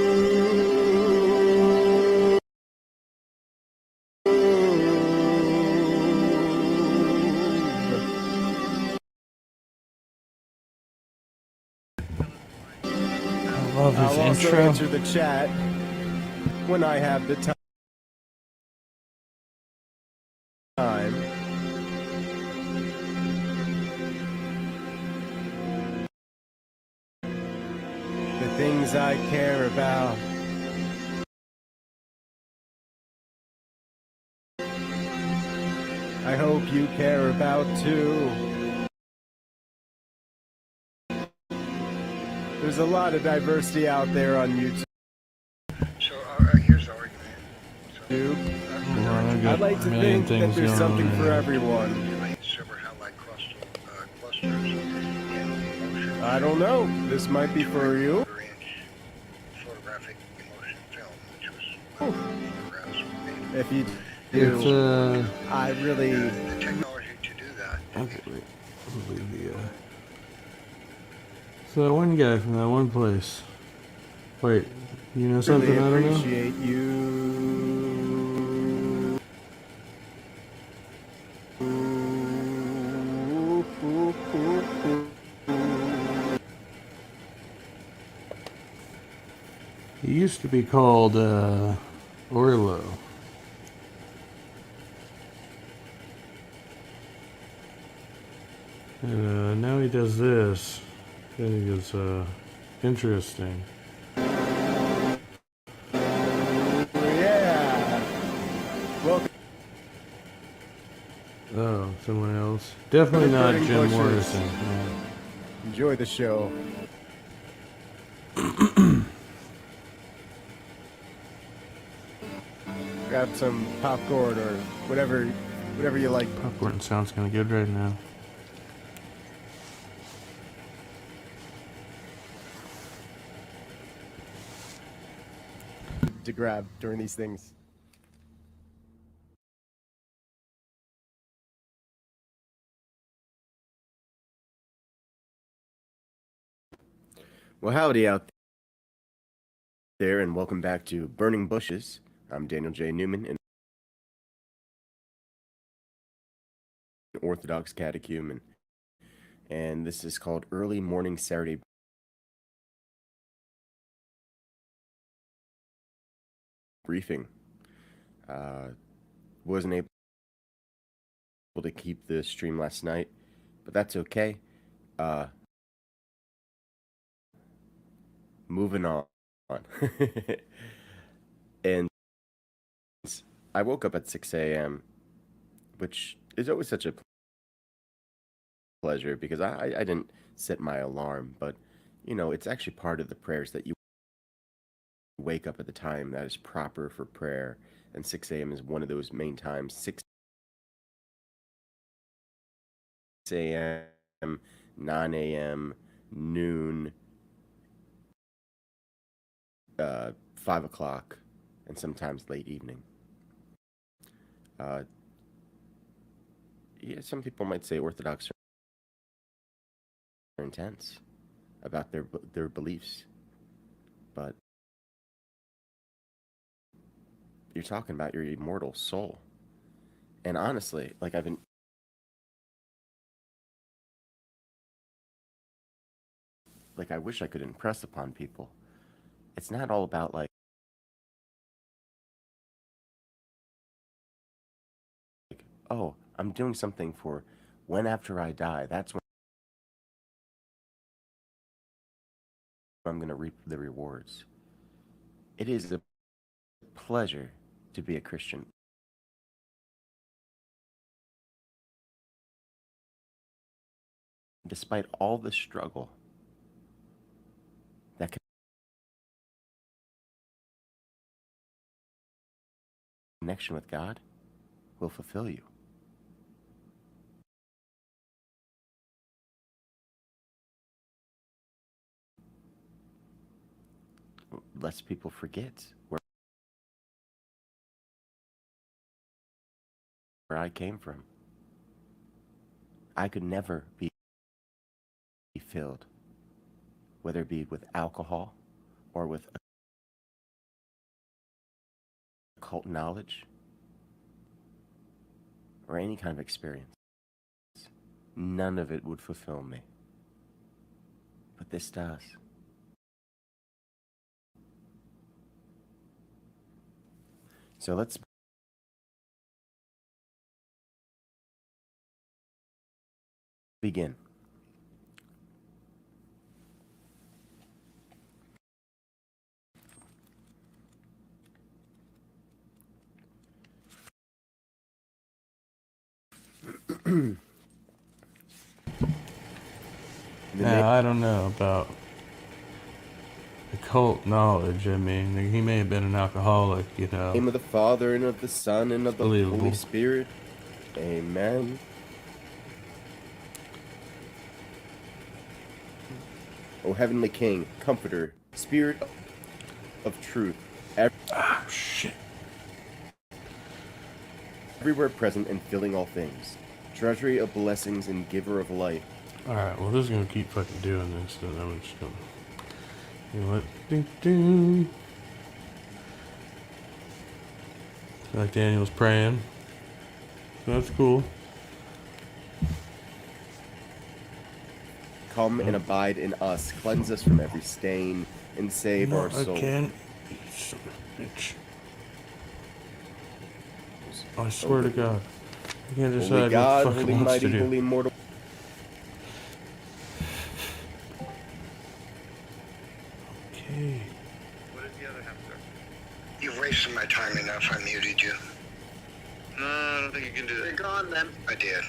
Love his I'll also intro. answer the chat when I have the time. The things I care about. I hope you care about too. There's a lot of diversity out there on YouTube. So here's the argument. I'd like to think that there's something for everyone. I don't know. This might be for you. Photographic emotion film, which was If you do, I really. the technology to do that. Okay, wait. I'll leave the, So that one guy from that one place. Wait, you know something I don't know? appreciate you. He used to be called Orlo. Now he does this. I think it's interesting. Yeah. Welcome. Oh, someone else. Definitely not Burning Jim Bushes. Morrison. No. Enjoy the show. Grab some popcorn or whatever you like. Popcorn sounds kind of good right now. To grab during these things. Well, howdy out there, and welcome back to Burning Bushes. I'm Daniel J. Newman, an Orthodox catechumen, and this is called Early Morning Saturday Briefing. Wasn't able to keep the stream last night, but that's okay. Moving on. And I woke up at 6 a.m., which is always such a pleasure because I didn't set my alarm, but you know, it's actually part of the prayers that you wake up at the time that is proper for prayer, and 6 a.m. is one of those main times. 6 a.m., 9 a.m., noon, 5 o'clock, and sometimes late evening. Yeah, some people might say Orthodox are intense about their beliefs, but you're talking about your immortal soul. And honestly, like I wish I could impress upon people. It's not all about like oh, I'm doing something for when after I die, that's when I'm going to reap the rewards. It is a pleasure to be a Christian. Despite all the struggle that connection with God will fulfill you. Lest people forget where I came from. I could never be filled, whether it be with alcohol or with occult knowledge or any kind of experience. None of it would fulfill me. But this does. So let's begin. Yeah, I don't know about occult knowledge. I mean, he may have been an alcoholic, you know. In the name of the Father, and of the Son, and of the Believable. Holy Spirit. Amen. O Heavenly King, Comforter, Spirit of truth, Shit. everywhere present and filling all things, treasury of blessings and giver of life. Alright, well, this is gonna keep fucking doing this, then I'm just gonna You know what? Ding, ding. Like Daniel's praying. So that's cool. Come and abide in us, cleanse us from every stain, and save No, our soul. I can't. Son of a bitch. I swear to God. I can't decide Holy what God, the fuck holy it wants mighty, to do. holy immortal. Okay. What is the other half, sir? You've wasted my time enough. I muted you. No, I don't think you can do You're that. gone then. I did.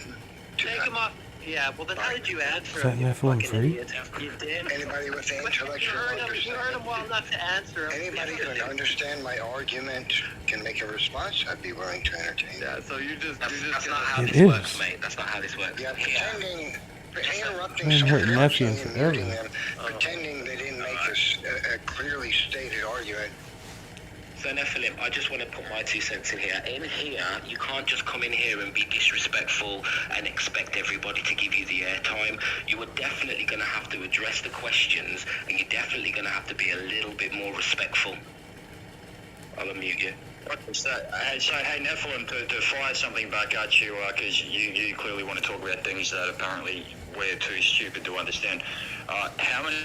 Take him off. Yeah, well then how did you answer Is that him, you Nephilim fucking free? idiot? You did. Anybody with the intellectual you heard him well enough to answer him. Anybody who can understand my argument can make a response. I'd be willing to entertain. Yeah, so That's not how It this is. works, mate. That's not how this works. Yeah, pretending, interrupting I haven't heard someone else Nephilim and forever. muting them, pretending they didn't make a clearly stated argument. So Nephilim, I just want to put my 2 cents in here. In here, you can't just come in here and be disrespectful and expect everybody to give you the airtime. You are definitely going to have to address the questions, and you're definitely going to have to be a little bit more respectful. I'll unmute you. Hey Nephilim, to fire something back at you, because you clearly want to talk about things that apparently we're too stupid to understand. How many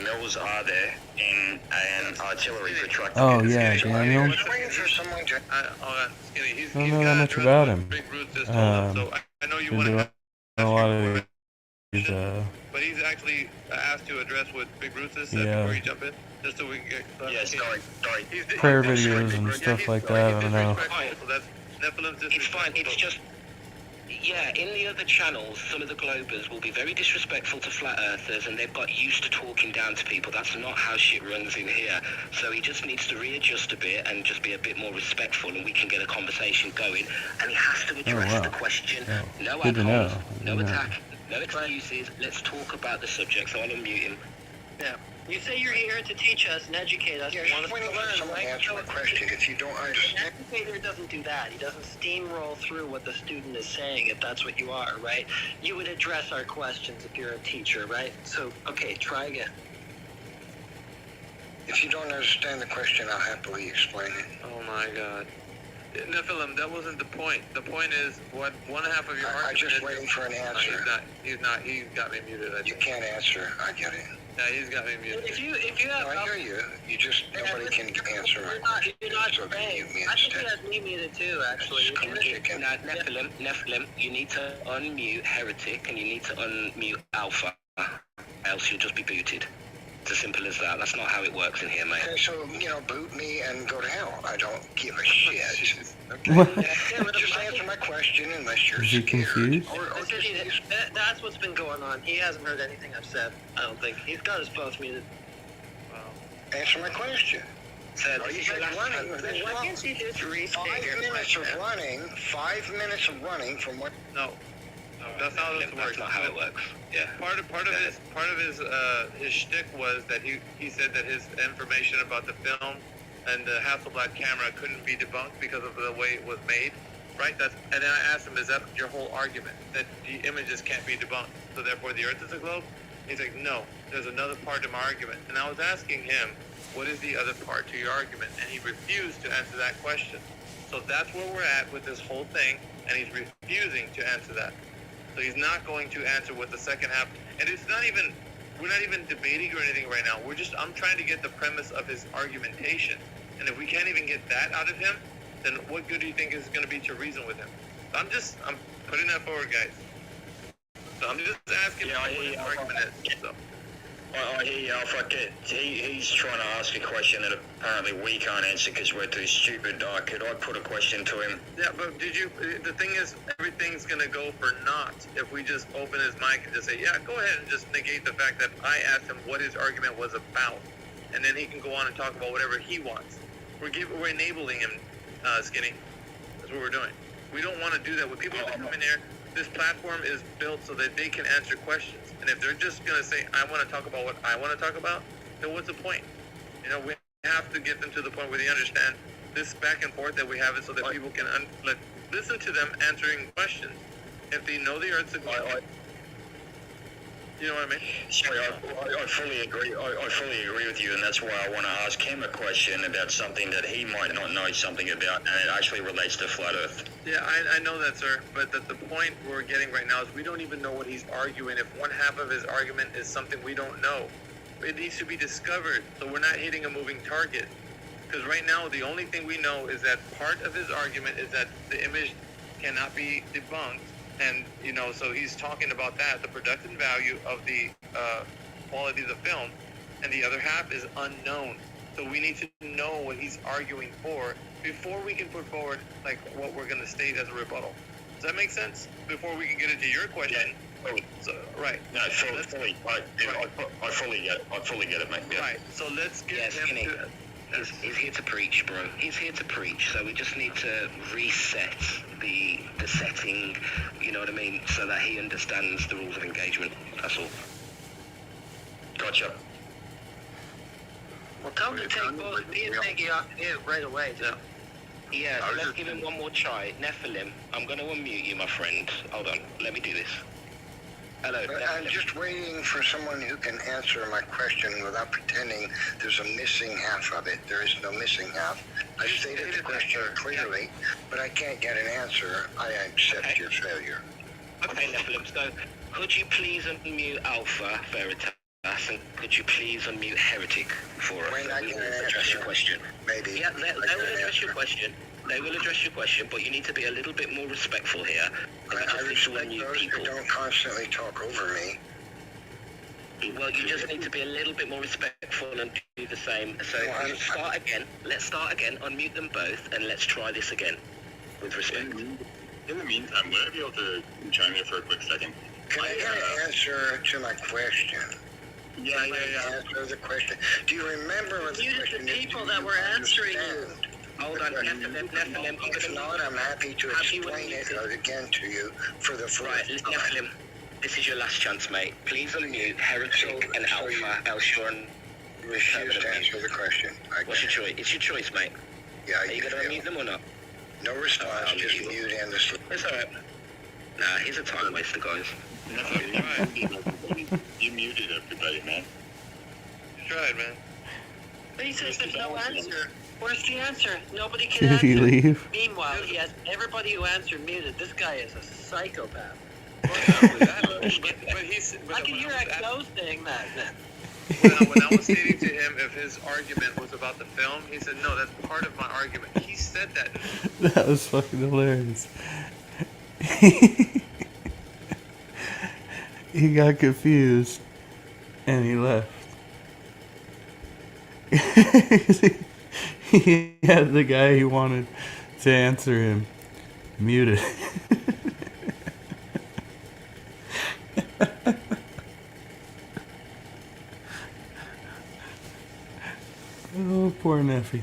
mills are there in an artillery protractor? Oh, yeah, Daniel. I'm waiting for someone to... Skinny, I don't know that much about him. Big Bruce just told us, so I know you Been want to doing a lot of these, but he's actually asked to address what Big Bruce has said Yeah. before you jump in, just so we can get Yes, sorry. prayer videos and stuff like that. I don't know. So that's Nephilim's It's fine, it's just... Yeah, in the other channels, some of the Globers will be very disrespectful to Flat Earthers, and they've got used to talking down to people. That's not how shit runs in here. So he just needs to readjust a bit and just be a bit more respectful, and we can get a conversation going. And he has to address wow. the question. Oh, No good to know. ad-homs, no Good to know. attack, no excuses. Let's talk about the subject, so I'll unmute him. Yeah. You say you're here to teach us and educate us. Yeah, You want us when to you learn, someone right? answer a question, if you don't understand. An educator doesn't do that. He doesn't steamroll through what the student is saying, if that's what you are, right? You would address our questions if you're a teacher, right? So, okay, try again. If you don't understand the question, I'll happily explain it. Oh my God. Nephilim, that wasn't the point. The point is what one half of your argument I'm just is- waiting for an No, answer. he's not. He's got me muted. I You think. can't answer. I get it. Yeah, he's got me muted. If you have... No, I hear you. You just, nobody can answer my question. You're not So they saying. mute me I think he instead. has me muted too, actually. Just come chicken. Now, Nephilim, you need to unmute Heretic and you need to unmute Alpha, else you'll just be booted. It's as simple as that. That's not how it works in here, mate. Okay, so, boot me and go to hell. I don't give a shit. What? Just answer my question unless you're Is he scared. confused? Or just That's what's been going on. He hasn't heard anything I've said, I don't think. He's got us both muted. answer my question. Said, Are you guys running? why can't you just restate your 5 minutes of question? running, 5 minutes of running from what? No, that's not how this works. That's not how it works. Yeah. Part of his shtick was that he said that his information about the film and the Hasselblad camera couldn't be debunked because of the way it was made, right? And then I asked him, is that your whole argument, that the images can't be debunked, so therefore the Earth is a globe? He's like, no, there's another part to my argument. And I was asking him, what is the other part to your argument? And he refused to answer that question. So that's where we're at with this whole thing, and he's refusing to answer that. So he's not going to answer what the second half, and we're not even debating or anything right now. I'm trying to get the premise of his argumentation. And if we can't even get that out of him, then what good do you think is going to be to reason with him? So I'm putting that forward, guys. So I'm just asking him what his argument is. So. I hear you, Alpha. He's trying to ask a question that apparently we can't answer because we're too stupid. Could I put a question to him? Yeah, but the thing is, everything's going to go for naught if we just open his mic and just say, yeah, go ahead and just negate the fact that I asked him what his argument was about. And then he can go on and talk about whatever he wants. We're enabling him, Skinny. That's what we're doing. We don't want to do that. When people that come in here, this platform is built so that they can answer questions. And if they're just going to say, I want to talk about what I want to talk about, then what's the point? We have to get them to the point where they understand this back and forth that we have it so that people can listen to them answering questions. If they know the Earth's a globe, You know what I mean? Sorry, I fully agree. I fully agree with you, and that's why I want to ask him a question about something that he might not know something about, and it actually relates to flat Earth. Yeah, I know that, sir. But the point we're getting right now is we don't even know what he's arguing. If one half of his argument is something we don't know, it needs to be discovered. So we're not hitting a moving target. Because right now, the only thing we know is that part of his argument is that the image cannot be debunked. And, you know, so he's talking about that, the production value of the quality of the film, and the other half is unknown. So we need to know what he's arguing for before we can put forward, like, what we're going to state as a rebuttal. Does that make sense? Before we can get into your question. Yeah. So, right. No, fully. I fully get it. I fully get it, mate. Yeah. Right. So let's get him Skinny. to... He's here to preach, bro. He's here to preach. So we just need to reset the setting, you know what I mean, so that he understands the rules of engagement. That's all. Gotcha. Well, tell him to take both. He's taking it here right away. Yeah, so let's give him one more try. Nephilim, I'm going to unmute you, my friend. Hold on. Let me do this. Hello, I'm just waiting for someone who can answer my question without pretending there's a missing half of it. There is no missing half. I stated the question clearly, but I can't get an answer. I accept your failure. Okay, Nephilim, so could you please unmute Alpha Veritas, and could you please unmute Heretic for us? When I We get will an address answer, your question. maybe. Yeah, they will address your question. They will address your question, but you need to be a little bit more respectful here. I respect those who don't constantly talk over me. Well, you just need to be a little bit more respectful and do the same. So let's start again. Let's start again. Unmute them both, and let's try this again with respect. In the meantime, would I be able to chime in for a quick second? Can I get an answer to my question? Yeah. Answer the question. Do you remember what the question is? people that were answering you. Hold on, Nephilim, If not, I'm happy to explain it again to you for the fourth Right, time. Nephilim, this is your last chance, mate. Please unmute Heretic and Alpha, Elshorn. Refuse to answer the question. What's your choice? It's your choice, mate. Yeah, Are you going to unmute them or not? No response, just mute endlessly. It's alright. Nah, he's a time waster, guys. You muted everybody, man. You tried, man. But he says there's no answer. Where's the answer? Nobody can Did he answer. leave? Meanwhile, he has everybody who answered muted. This guy is a psychopath. But I can hear Exo saying that. when I was stating to him if his argument was about the film, he said, no, that's part of my argument. He said that. That was fucking hilarious. He got confused and he left. He had the guy he wanted to answer him muted. Oh, poor Neffy.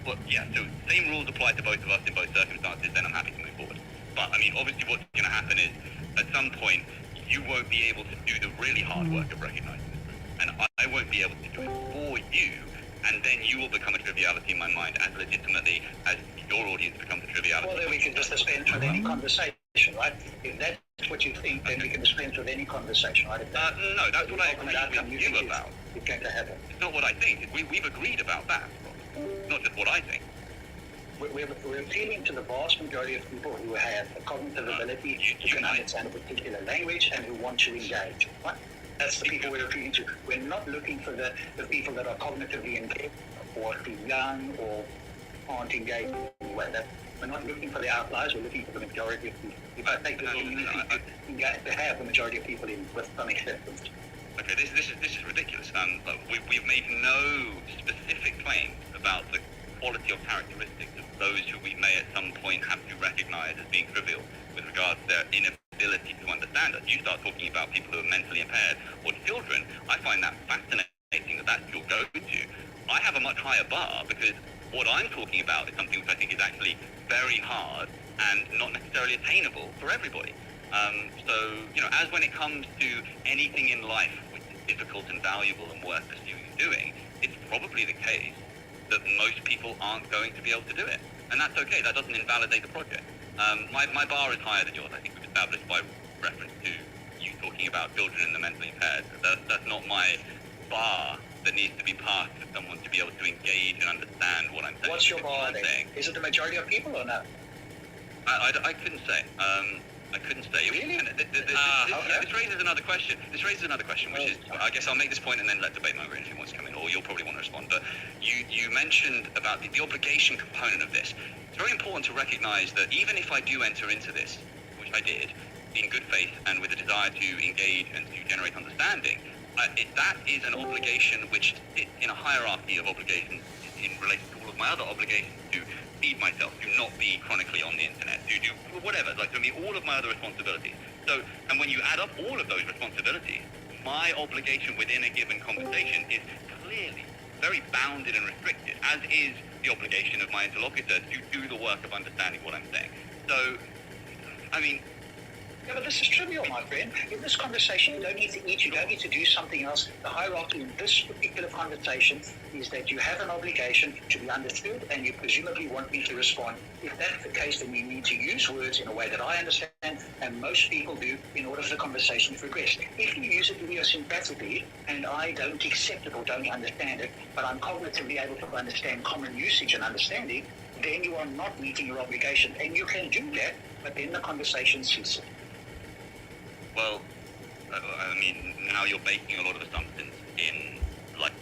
Well, yeah, so same rules apply to both of us in both circumstances, then I'm happy to move forward. But, I mean, obviously what's going to happen is, at some point, you won't be able to do the really hard work of recognizing this truth. And I won't be able to do it for you, and then you will become a triviality in my mind as legitimately as your audience becomes a triviality. Well, then we can just dispense with any conversation, right? If that's what you think, then we can dispense with any conversation, right? No, that's what I agree with you about. It's going to happen. It's not what I think. We've agreed about that. It's not just what I think. We're appealing to the vast majority of people who have a cognitive ability, who can understand a particular language, and who want to engage. Right? That's the people we're appealing to. We're not looking for the people that are cognitively impaired, or too young, or aren't engaged in any way. We're not looking for the outliers, we're looking for the majority of people. If I take the community to have the majority of people in with some acceptance. Okay, this is ridiculous. We've made no specific claims about the quality or characteristics of those who we may at some point have to recognize as being trivial with regards to their ability to understand us. You start talking about people who are mentally impaired or children. I find that fascinating that that's your go-to. I have a much higher bar because what I'm talking about is something which I think is actually very hard and not necessarily attainable for everybody. So, you know, as when it comes to anything in life which is difficult and valuable and worth pursuing and doing, it's probably the case that most people aren't going to be able to do it. And that's okay. That doesn't invalidate the project. My bar is higher than yours. I think we've established by reference to you talking about children and the mentally impaired. That's not my bar that needs to be passed for someone to be able to engage and understand what I'm saying. What's your bar then? Is it the majority of people or not? I couldn't say. I couldn't say. Really? This raises another question. Which is, I guess I'll make this point and then let debate monger in if he wants to come in, or you'll probably want to respond. But you mentioned about the obligation component of this. It's very important to recognize that even if I do enter into this, which I did, in good faith and with a desire to engage and to generate understanding, that is an obligation which sits in a hierarchy of obligations in relation to all of my other obligations to feed myself, to not be chronically on the internet, to do whatever, like to me, all of my other responsibilities. So, and when you add up all of those responsibilities, my obligation within a given conversation is clearly very bounded and restricted, as is the obligation of my interlocutor to do the work of understanding what I'm saying. So, I mean, yeah, but this is trivial, my friend. In this conversation, you don't need to eat, you don't need to do something else. The hierarchy in this particular conversation is that you have an obligation to be understood and you presumably want me to respond. If that's the case, then you need to use words in a way that I understand and most people do in order for the conversation to progress. If you use it idiosyncratically and I don't accept it or don't understand it, but I'm cognitively able to understand common usage and understanding, then you are not meeting your obligation. And you can do that, but then the conversation ceases. Well, I mean, now you're baking a lot of assumptions in, like...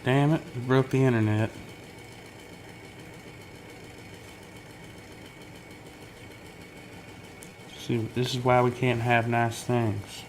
Damn it, we broke the internet. See, this is why we can't have nice things.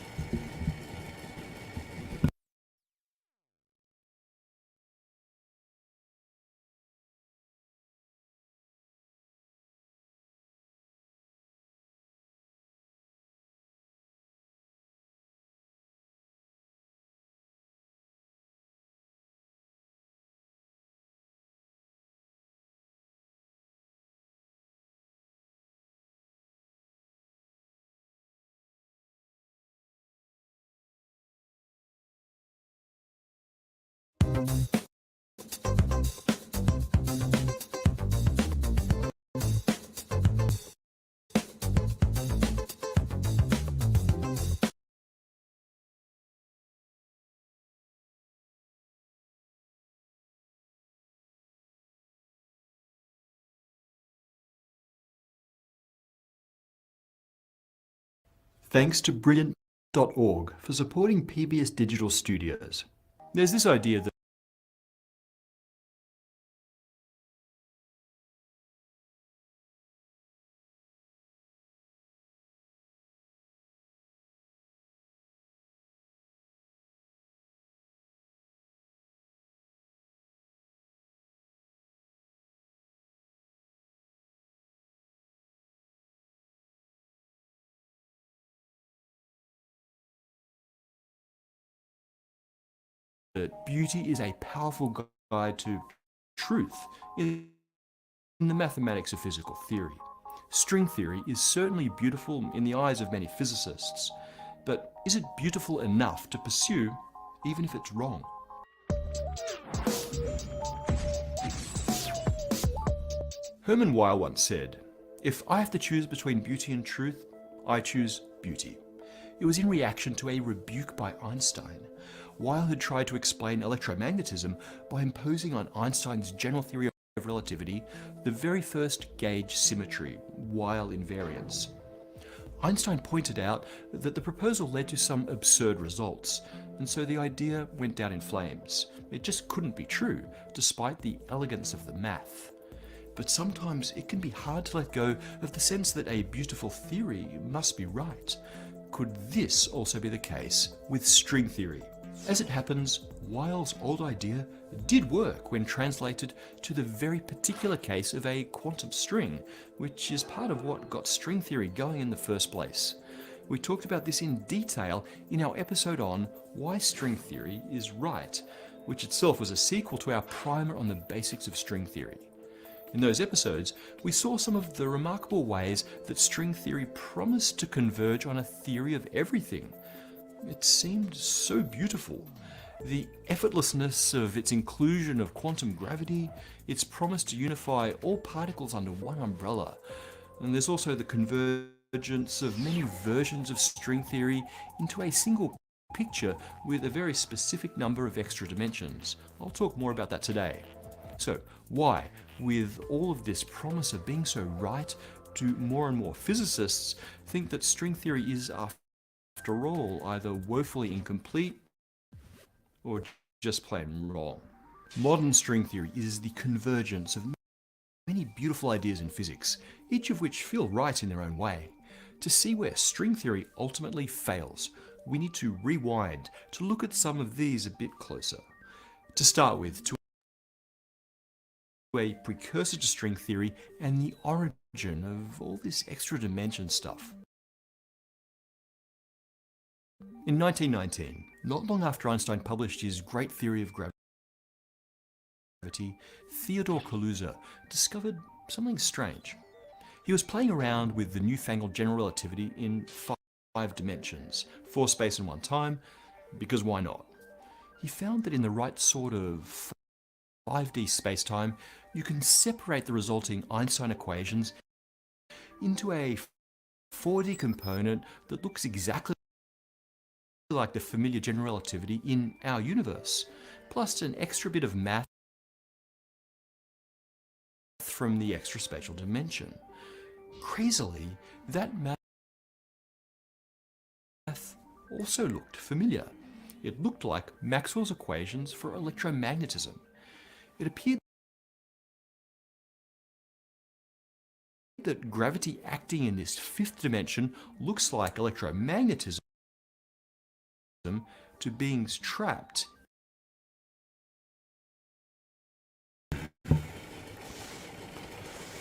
Thanks to Brilliant.org for supporting PBS Digital Studios. There's this idea that beauty is a powerful guide to truth in the mathematics of physical theory. String theory is certainly beautiful in the eyes of many physicists, but is it beautiful enough to pursue even if it's wrong? Herman Weyl once said, "If I have to choose between beauty and truth, I choose beauty." It was in reaction to a rebuke by Einstein. Weyl had tried to explain electromagnetism by imposing on Einstein's general theory of relativity the very first gauge symmetry, Weyl invariance. Einstein pointed out that the proposal led to some absurd results, and so the idea went down in flames. It just couldn't be true, despite the elegance of the math. But sometimes it can be hard to let go of the sense that a beautiful theory must be right. Could this also be the case with string theory? As it happens, Weyl's old idea did work when translated to the very particular case of a quantum string, which is part of what got string theory going in the first place. We talked about this in detail in our episode on Why String Theory is Right, which itself was a sequel to our primer on the basics of string theory. In those episodes, we saw some of the remarkable ways that string theory promised to converge on a theory of everything. It seemed so beautiful. The effortlessness of its inclusion of quantum gravity, its promise to unify all particles under one umbrella. And there's also the convergence of many versions of string theory into a single picture with a very specific number of extra dimensions. I'll talk more about that today. So, why, with all of this promise of being so right, do more and more physicists think that string theory is, after all, either woefully incomplete or just plain wrong? Modern string theory is the convergence of many beautiful ideas in physics, each of which feel right in their own way. To see where string theory ultimately fails, we need to rewind to look at some of these a bit closer. To start with, to a precursor to string theory and the origin of all this extra dimension stuff. In 1919, not long after Einstein published his great theory of gravity, Theodore Kaluza discovered something strange. He was playing around with the newfangled general relativity in 5 dimensions, 4 space and 1 time, because why not? He found that in the right sort of 5D space-time, you can separate the resulting Einstein equations into a 4D component that looks exactly like the familiar general relativity in our universe, plus an extra bit of math from the extra spatial dimension. Crazily, that math also looked familiar. It looked like Maxwell's equations for electromagnetism. It appeared that gravity acting in this 5th dimension looks like electromagnetism to beings trapped.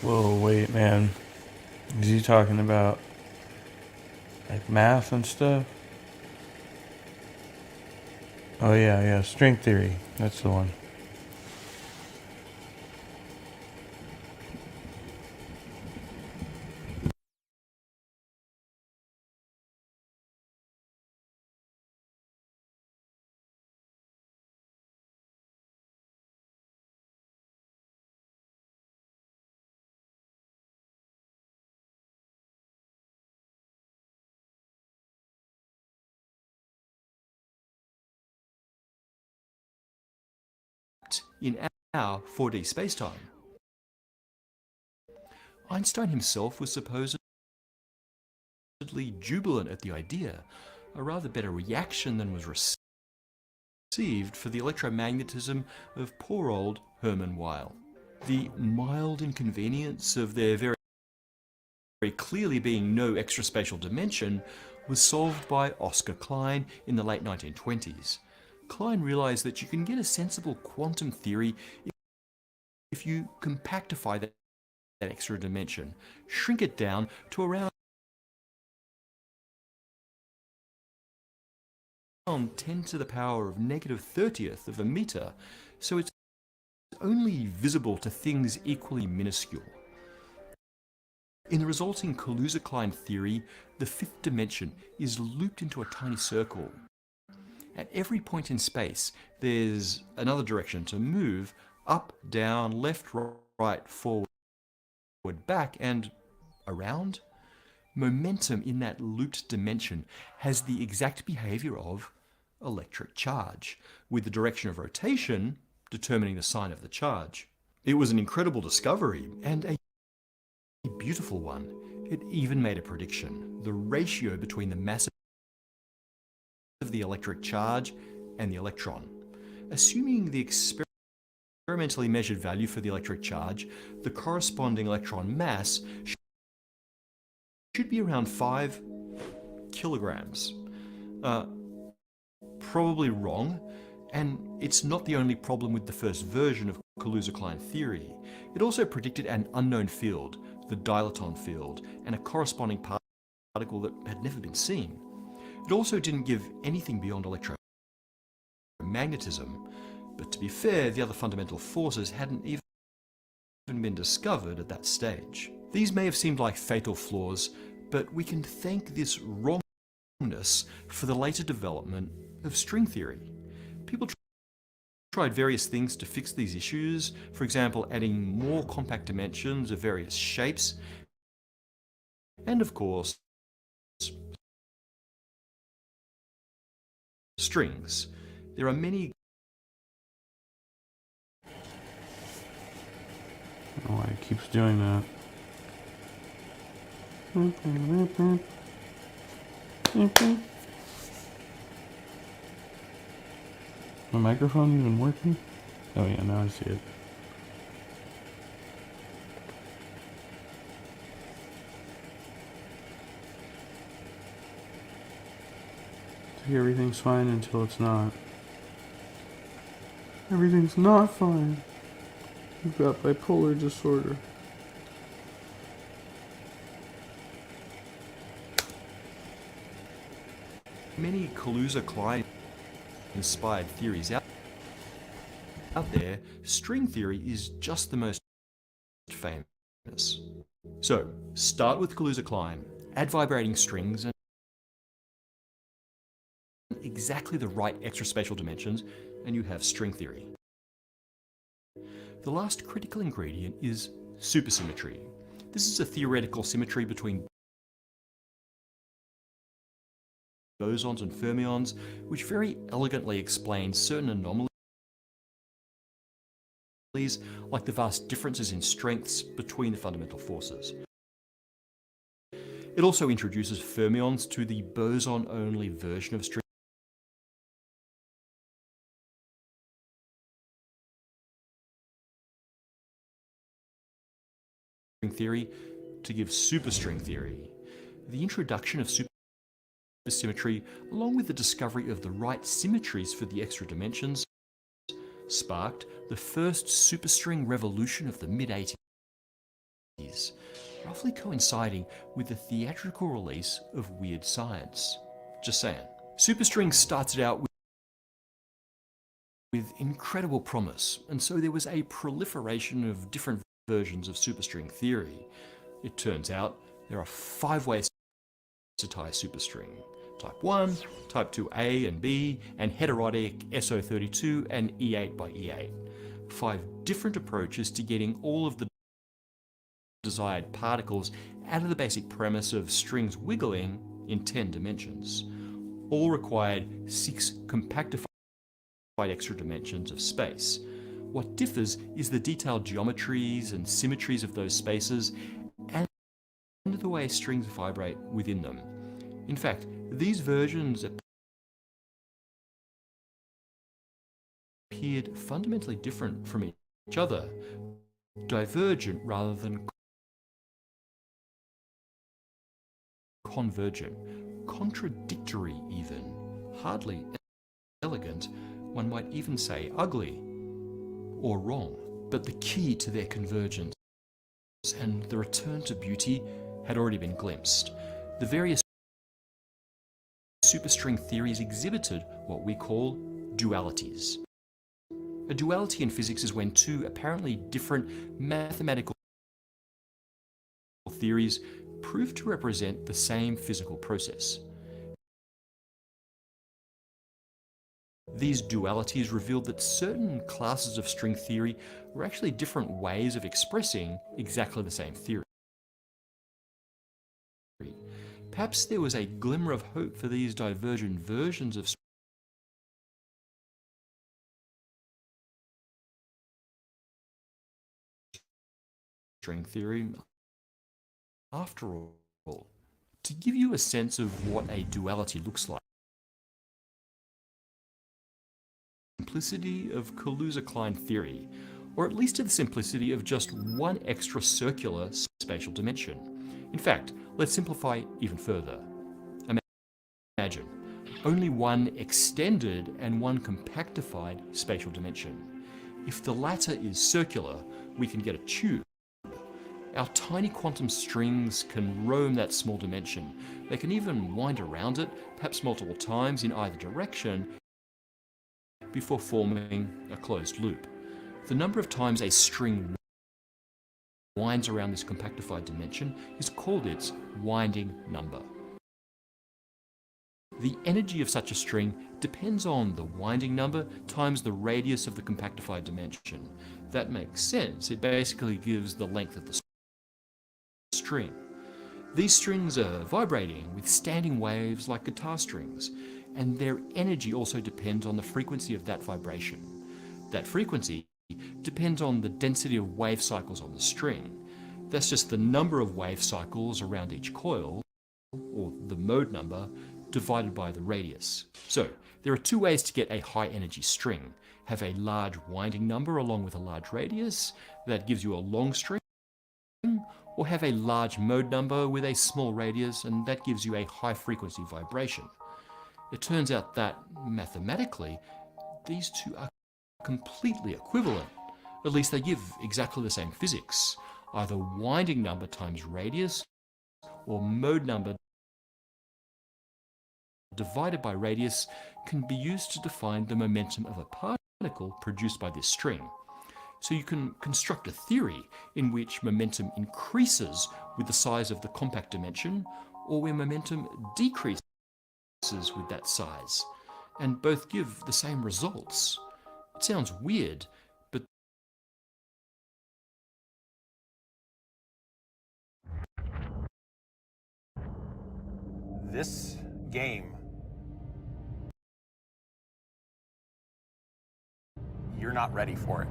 Whoa, wait, man. Is he talking about like math and stuff? Oh yeah, string theory. That's the one. In our 4D spacetime. Einstein himself was supposedly jubilant at the idea, a rather better reaction than was received for the electromagnetism of poor old Hermann Weyl. The mild inconvenience of there very clearly being no extraspatial dimension was solved by Oscar Klein in the late 1920s. Klein realized that you can get a sensible quantum theory if you compactify that extra dimension, shrink it down to around 10 to the power of -30th of a meter, so it's only visible to things equally minuscule. In the resulting Kaluza-Klein theory, the fifth dimension is looped into a tiny circle. At every point in space, there's another direction to move: up, down, left, right, forward, back, and around. Momentum in that looped dimension has the exact behavior of electric charge, with the direction of rotation determining the sign of the charge. It was an incredible discovery, and a beautiful one. It even made a prediction: the ratio between the mass of the electric charge and the electron. Assuming the experimentally measured value for the electric charge, the corresponding electron mass should be around 5 kilograms. Probably wrong, and it's not the only problem with the first version of Kaluza-Klein theory. It also predicted an unknown field, the dilaton field, and a corresponding particle that had never been seen. It also didn't give anything beyond electromagnetism, but to be fair, the other fundamental forces hadn't even been discovered at that stage. These may have seemed like fatal flaws, but we can thank this wrongness for the later development of string theory. People tried various things to fix these issues, for example, adding more compact dimensions of various shapes, and of course, strings. There are many. I don't know why it keeps doing that. My microphone even working? Oh yeah, now I see it. See, everything's fine until it's not. Everything's not fine. You've got bipolar disorder. Many Kaluza-Klein inspired theories out there. String theory is just the most famous. So, start with Kaluza-Klein, add vibrating strings and exactly the right extraspatial dimensions, and you have string theory. The last critical ingredient is supersymmetry. This is a theoretical symmetry between bosons and fermions, which very elegantly explains certain anomalies, like the vast differences in strengths between the fundamental forces. It also introduces fermions to the boson-only version of string theory to give superstring theory. The introduction of supersymmetry, along with the discovery of the right symmetries for the extra dimensions, sparked the first superstring revolution of the mid-80s, roughly coinciding with the theatrical release of Weird Science. Just saying. Superstring started out with incredible promise, and so there was a proliferation of different versions of superstring theory. It turns out there are 5 ways to tie superstring: type 1, type 2A and B, and heterotic SO32 and E8 by E8. 5 different approaches to getting all of the desired particles out of the basic premise of strings wiggling in 10 dimensions. All required 6 compactified extra dimensions of space. What differs is the detailed geometries and symmetries of those spaces and the way strings vibrate within them. In fact, these versions appeared fundamentally different from each other, divergent rather than convergent, contradictory even, hardly elegant, one might even say ugly or wrong. But the key to their convergence and the return to beauty had already been glimpsed. The various superstring theories exhibited what we call dualities. A duality in physics is when two apparently different mathematical theories prove to represent the same physical process. These dualities revealed that certain classes of string theory were actually different ways of expressing exactly the same theory. Perhaps there was a glimmer of hope for these divergent versions of string theory after all. To give you a sense of what a duality looks like, simplicity of Kaluza-Klein theory, or at least to the simplicity of just one extra circular spatial dimension. In fact, let's simplify even further. Imagine only one extended and one compactified spatial dimension. If the latter is circular, we can get a tube. Our tiny quantum strings can roam that small dimension. They can even wind around it, perhaps multiple times in either direction, before forming a closed loop. The number of times a string winds around this compactified dimension is called its winding number. The energy of such a string depends on the winding number times the radius of the compactified dimension. That makes sense. It basically gives the length of the string. These strings are vibrating with standing waves like guitar strings, and their energy also depends on the frequency of that vibration. That frequency depends on the density of wave cycles on the string. That's just the number of wave cycles around each coil, or the mode number, divided by the radius. So there are two ways to get a high energy string. Have a large winding number along with a large radius, that gives you a long string, or have a large mode number with a small radius, and that gives you a high frequency vibration. It turns out that, mathematically, these two are completely equivalent. At least they give exactly the same physics. Either winding number times radius, or mode number divided by radius can be used to define the momentum of a particle produced by this string. So you can construct a theory in which momentum increases with the size of the compact dimension, or where momentum decreases with that size, and both give the same results. It sounds weird, but this game, you're not ready for it.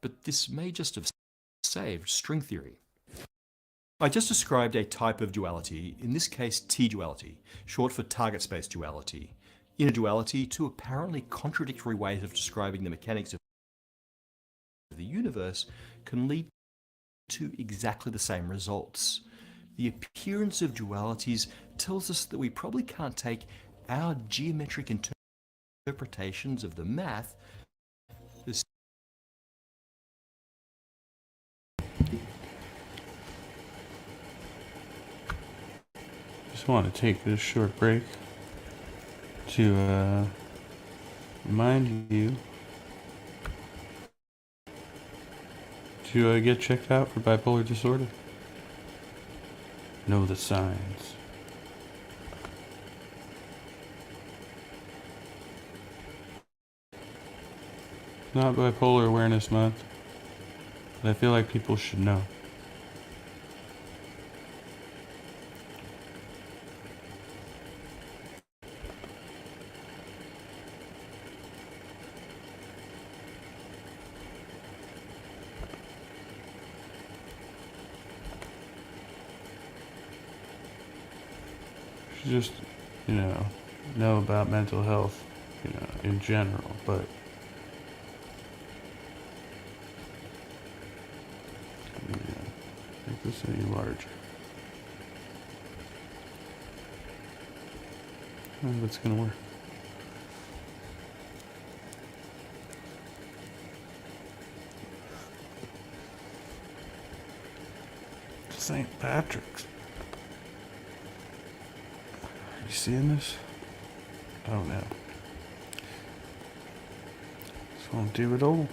But this may just have saved string theory. I just described a type of duality, in this case T-duality, short for target space duality. In a duality, two apparently contradictory ways of describing the mechanics of the universe can lead to exactly the same results. The appearance of dualities tells us that we probably can't take our geometric interpretations of the math as Just want to take this short break to remind you to get checked out for bipolar disorder. Know the signs. Not Bipolar Awareness Month, but I feel like people should know. should just, know about mental health, in general, but make this any larger. I don't know if it's gonna work. St. Patrick's. Are you seeing this? Oh no. This won't do it all.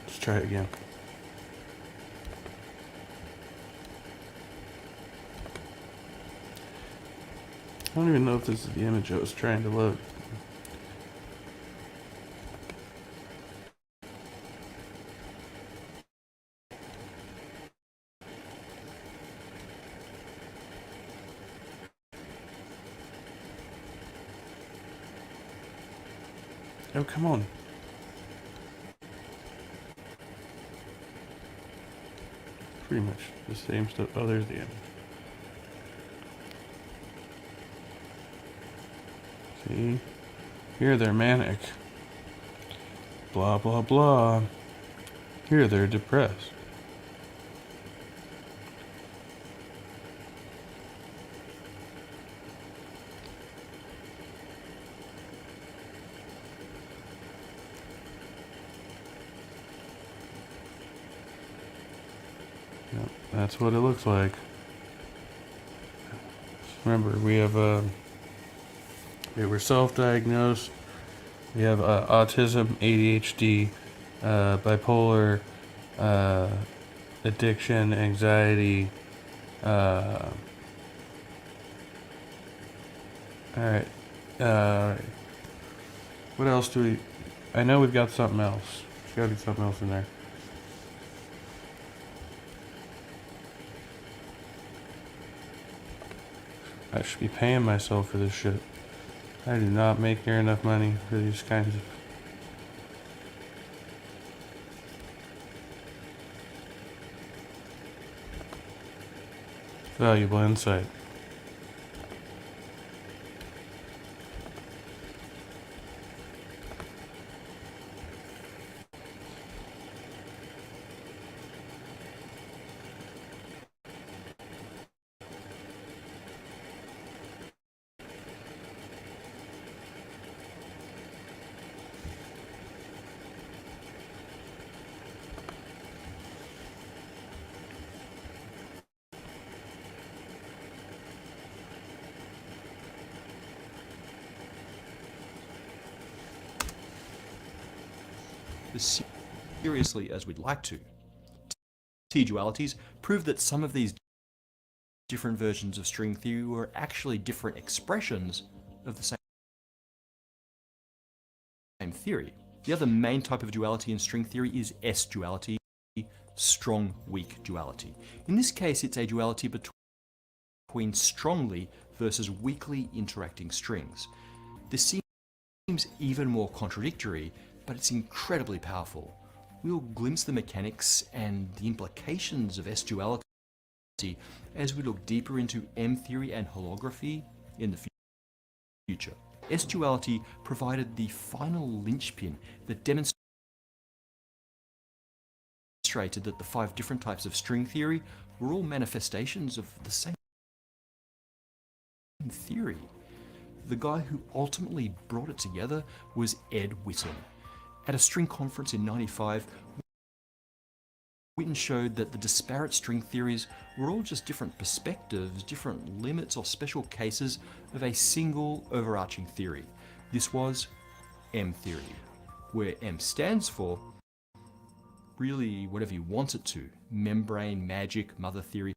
Let's try it again. I don't even know if this is the image I was trying to load. Oh, come on. Pretty much the same stuff. Oh, there's the image. See? Here they're manic. Blah, blah, blah. Here they're depressed. Yep, that's what it looks like. Remember, we have we're self-diagnosed. We have autism, ADHD, bipolar, addiction, anxiety. All right. What else do we? I know we've got something else. There's got to be something else in there. I should be paying myself for this shit. I do not make near enough money for these kinds of... valuable insight. As seriously as we'd like to. T-dualities prove that some of these different versions of string theory were actually different expressions of the same theory. The other main type of duality in string theory is S-duality, strong-weak duality. In this case, it's a duality between strongly versus weakly interacting strings. This seems even more contradictory, but it's incredibly powerful. We'll glimpse the mechanics and the implications of S-duality as we look deeper into M-theory and holography in the future. S-duality provided the final linchpin that demonstrated that the 5 different types of string theory were all manifestations of the same theory. The guy who ultimately brought it together was Ed Witten. At a string conference in '95, Witten showed that the disparate string theories were all just different perspectives, different limits or special cases of a single overarching theory. This was M-theory, where M stands for really whatever you want it to: membrane, magic, mother theory.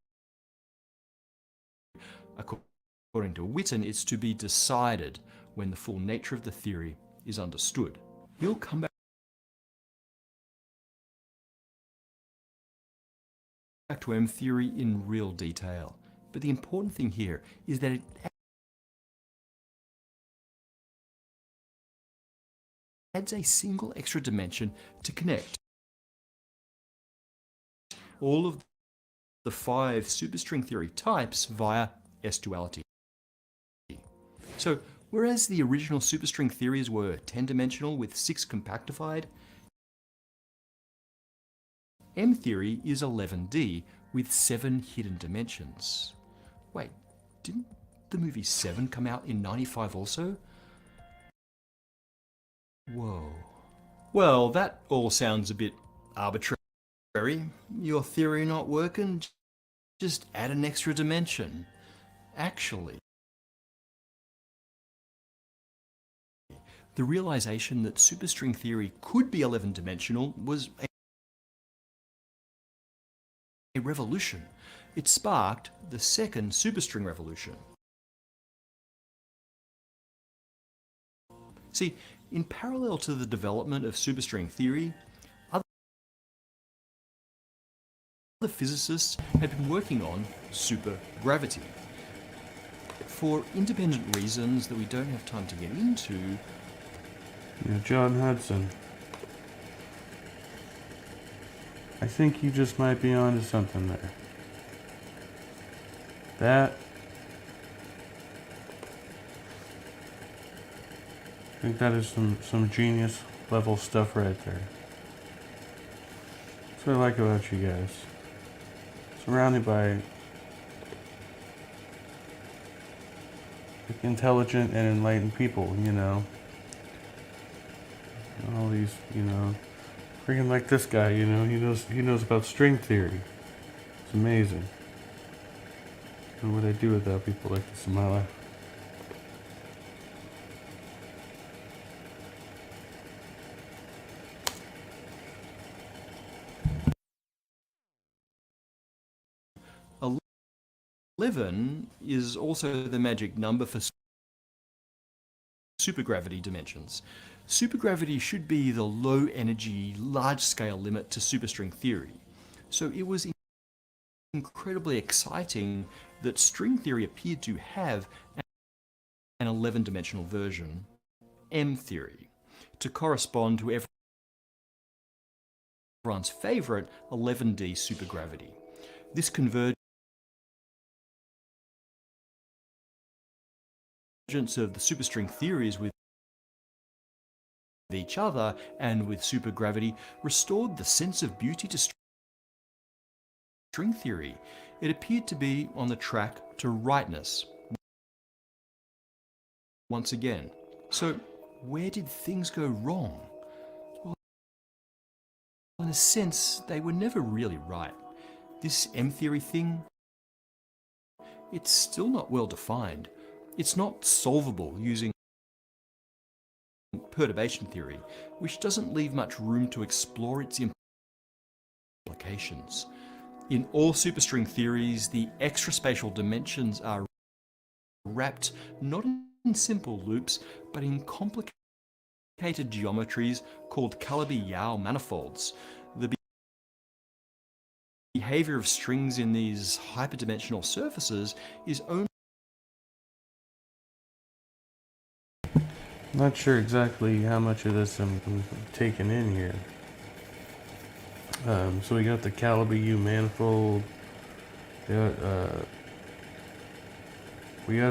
According to Witten, it's to be decided when the full nature of the theory is understood. We'll come back to M-theory in real detail, but the important thing here is that it adds a single extra dimension to connect all of the 5 superstring theory types via S-duality. So, whereas the original superstring theories were 10-dimensional with 6 compactified, M-theory is 11D with 7 hidden dimensions. Wait, didn't the movie 7 come out in 95 also? Whoa. Well, that all sounds a bit arbitrary. Your theory not working? Just add an extra dimension. Actually, the realization that superstring theory could be 11-dimensional was a revolution. It sparked the second superstring revolution. See, in parallel to the development of superstring theory, other physicists had been working on supergravity. For independent reasons that we don't have time to get into, Yeah, John Hudson. I think you just might be onto something there. I think that is some genius level stuff right there. That's what I like about you guys. Surrounded by like, intelligent and enlightened people, you know. All these, you know, freaking like this guy, you know, he knows about string theory. It's amazing. And what I do without people like this in my life. Eleven is also the magic number for supergravity dimensions. Supergravity should be the low energy, large scale limit to superstring theory. So it was incredibly exciting that string theory appeared to have an 11-dimensional version, M theory, to correspond to everyone's favorite 11D supergravity. This convergence of the superstring theories with each other and with supergravity restored the sense of beauty to string theory. It appeared to be on the track to rightness once again. So where did things go wrong? Well, in a sense, they were never really right. This M theory thing, it's still not well defined. It's not solvable using perturbation theory, which doesn't leave much room to explore its implications. In all superstring theories, the extraspatial dimensions are wrapped not in simple loops, but in complicated geometries called Calabi-Yau manifolds. The behavior of strings in these hyperdimensional surfaces is only Not sure exactly how much of this I'm taking in here. So we got the Calabi-Yau manifold. We got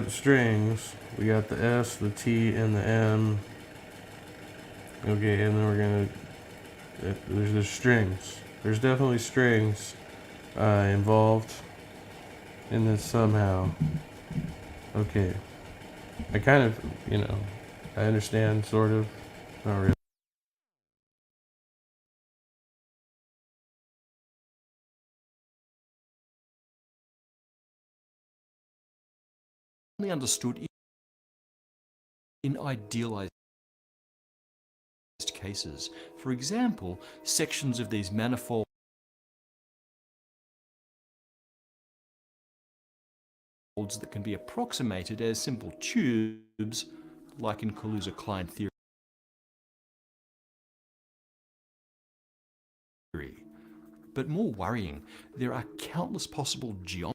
the strings. We got the S, the T, and the M. Okay, and then we're gonna. There's strings. There's definitely strings involved in this somehow. Okay, I kind of, you know. I understand, sort of. Not really. only understood in idealized cases. For example, sections of these manifolds that can be approximated as simple tubes, like in Kaluza-Klein theory. But more worrying, there are countless possible geometries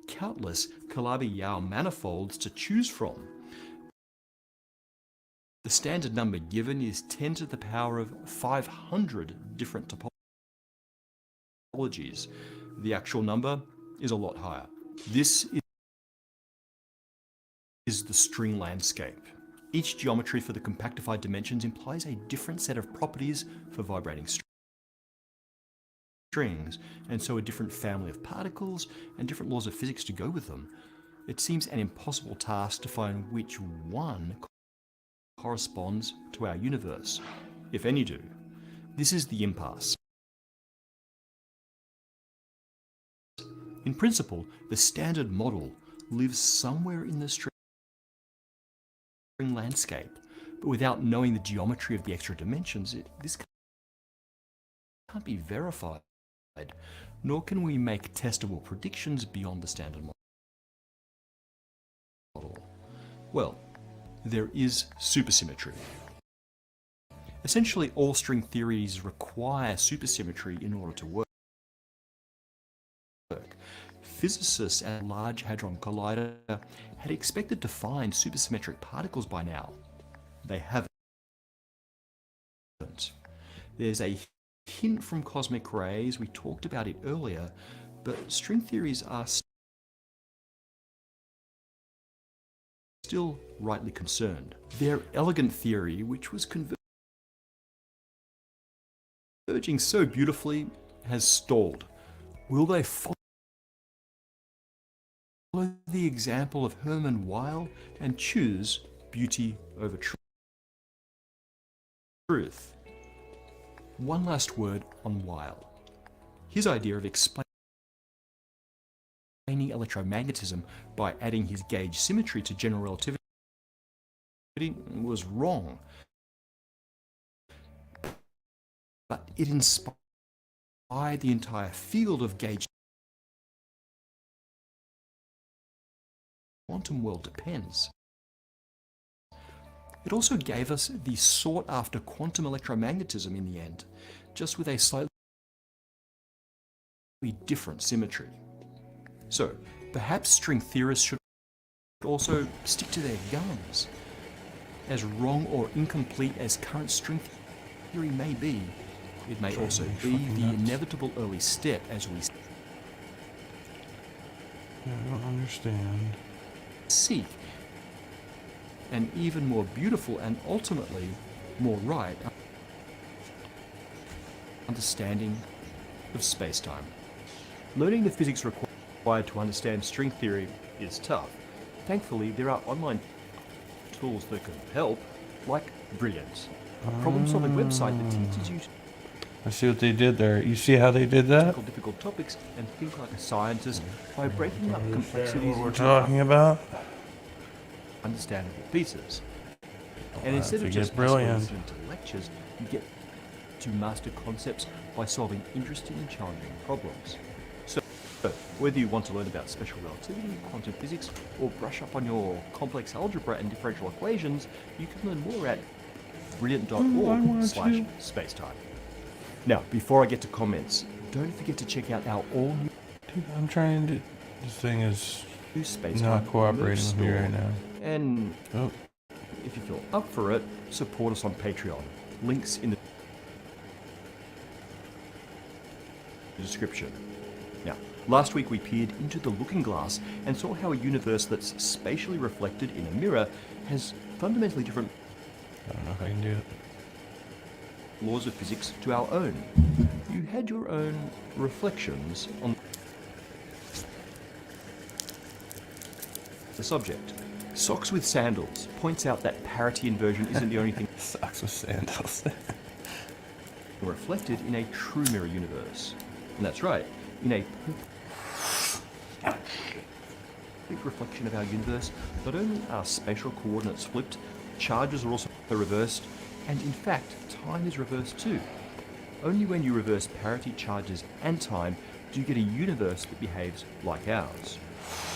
countless Calabi-Yau manifolds to choose from. The standard number given is 10 to the power of 500 different topologies. The actual number is a lot higher. This is the string landscape. Each geometry for the compactified dimensions implies a different set of properties for vibrating strings, and so a different family of particles and different laws of physics to go with them. It seems an impossible task to find which one corresponds to our universe, if any do. This is the impasse. In principle, the standard model lives somewhere in the string landscape, but without knowing the geometry of the extra dimensions, this can't be verified, nor can we make testable predictions beyond the standard model. Well, there is supersymmetry. Essentially, all string theories require supersymmetry in order to work. Physicists at Large Hadron Collider had expected to find supersymmetric particles by now. They haven't. There's a hint from cosmic rays, we talked about it earlier, but string theories are still rightly concerned. Their elegant theory, which was converging so beautifully, has stalled. Will they follow the example of Hermann Weyl and choose beauty over truth? One last word on Weyl. His idea of explaining electromagnetism by adding his gauge symmetry to general relativity was wrong, but it inspired the entire field of gauge. Quantum world depends. It also gave us the sought-after quantum electromagnetism in the end, just with a slightly different symmetry. So, perhaps string theorists should also stick to their guns. As wrong or incomplete as current string theory may be, it may also be the inevitable early step as we I don't understand. seek an even more beautiful and ultimately more right understanding of space-time. Learning the physics required to understand string theory is tough. Thankfully, there are online tools that can help, like Brilliant, a problem-solving website that teaches you I see what they did there. You see how they did that? difficult topics and think like a scientist by breaking up complexities What we're into talking about? understandable pieces. And I instead of forget just Brilliant. listening to lectures, you get to master concepts by solving interesting and challenging problems. So, whether you want to learn about special relativity, quantum physics, or brush up on your complex algebra and differential equations, you can learn more at brilliant.org/spacetime. Now, before I get to comments, don't forget to check out our all-new... Dude, I'm trying to... This thing is Spacetime not cooperating with me store. right now. And if you feel up for it, support us on Patreon. Links in the description. Now, last week we peered into the looking glass and saw how a universe that's spatially reflected in a mirror has fundamentally different I don't know if I can do it. laws of physics to our own. You had your own reflections on the subject. Socks with Sandals points out that parity inversion isn't the only thing Socks with Sandals reflected in a true mirror universe. And that's right, in a perfect reflection of our universe, not only are spatial coordinates flipped, charges are also reversed, and in fact, time is reversed too. Only when you reverse parity, charges, and time do you get a universe that behaves like ours.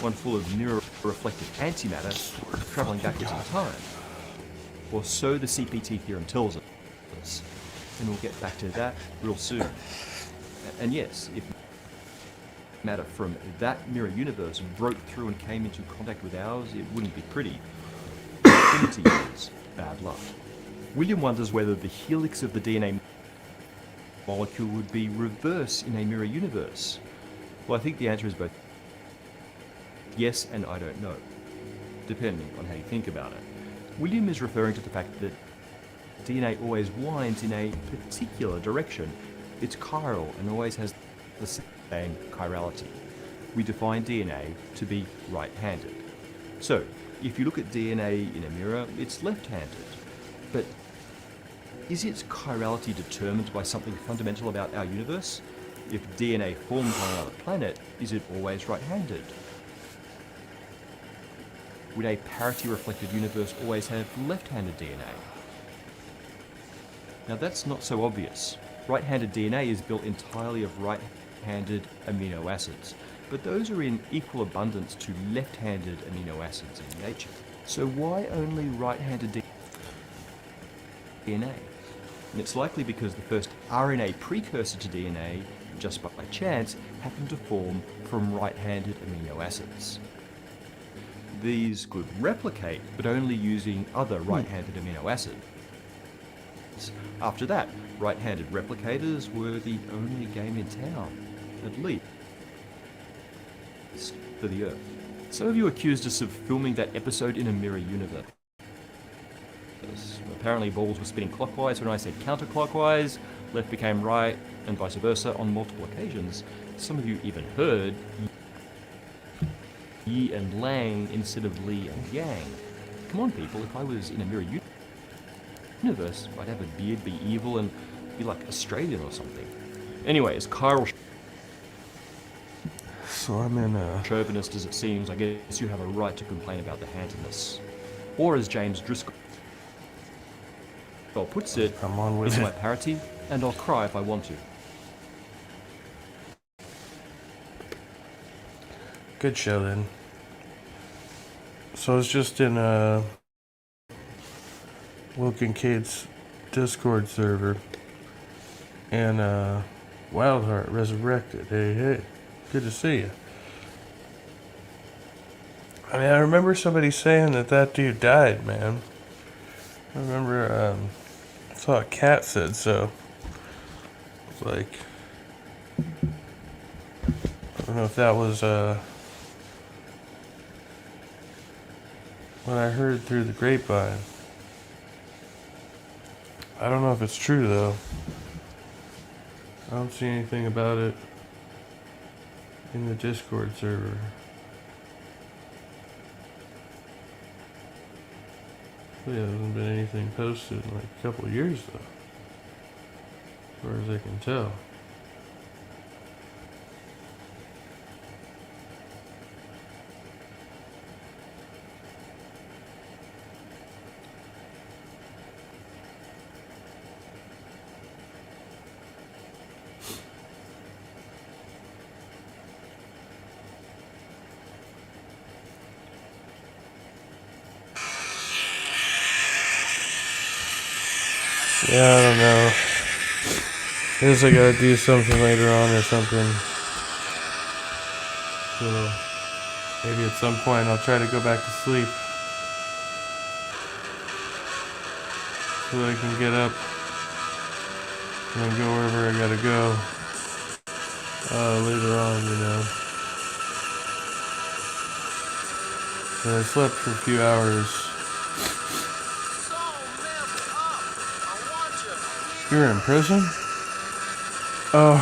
One full of mirror-reflected antimatter traveling backwards in time. Or so the CPT theorem tells us. And we'll get back to that real soon. And yes, if matter from that mirror universe broke through and came into contact with ours, it wouldn't be pretty. Infinity is bad luck. William wonders whether the helix of the DNA molecule would be reverse in a mirror universe. Well, I think the answer is both yes and I don't know, depending on how you think about it. William is referring to the fact that DNA always winds in a particular direction. It's chiral and always has the same chirality. We define DNA to be right-handed. So, if you look at DNA in a mirror, it's left-handed. But is its chirality determined by something fundamental about our universe? If DNA forms on another planet, is it always right-handed? Would a parity-reflected universe always have left-handed DNA? Now that's not so obvious. Right-handed DNA is built entirely of right-handed amino acids, but those are in equal abundance to left-handed amino acids in nature. So why only right-handed DNA? And it's likely because the first RNA precursor to DNA, just by chance, happened to form from right-handed amino acids. These could replicate, but only using other right-handed amino acids. After that, right-handed replicators were the only game in town, at least for the Earth. Some of you accused us of filming that episode in a mirror universe. Apparently balls were spinning clockwise when I said counterclockwise, left became right, and vice versa on multiple occasions. Some of you even heard Yi and Lang instead of Li and Yang. Come on people, if I was in a mirror universe, I'd have a beard, be evil, and be like Australian or something. Anyways, chiral So I'm in a... chauvinist as it seems, I guess you have a right to complain about the handedness. Or as James Driscoll puts it, come on with it's it. my parity, and I'll cry if I want to. Good show then. So I was just in Will Kincaid's Discord server, and Wildheart resurrected. Hey, good to see you. I mean, I remember somebody saying that dude died, man. I remember I saw a cat said so. It's like, I don't know if that was what I heard through the grapevine. I don't know if it's true though. I don't see anything about it in the Discord server. There hasn't been anything posted in like a couple of years though, as far as I can tell. Yeah, I don't know. I guess I gotta do something later on or something. So, maybe at some point I'll try to go back to sleep. So that I can get up and then go wherever I gotta go. Later on, you know. And I slept for a few hours. You're in prison? Oh,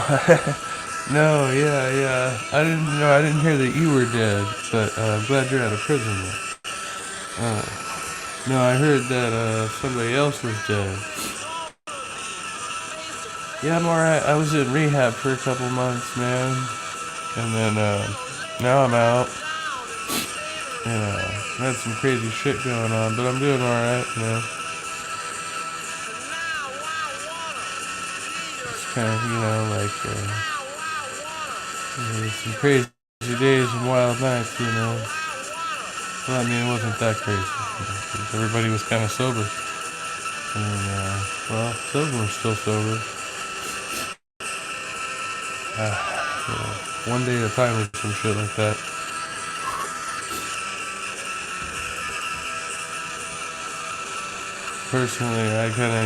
no, yeah. I didn't hear that you were dead, but I'm glad you're out of prison now. No, I heard that somebody else was dead. Yeah, I'm alright. I was in rehab for a couple months, man. And then now I'm out. And I had some crazy shit going on, but I'm doing alright, you know. Kind of, you know, like, some crazy days and wild nights, you know. Well, I mean, it wasn't that crazy. Everybody was kind of sober. And, well, some of them were still sober. Yeah. one day at a time or some shit like that. Personally, I kind of,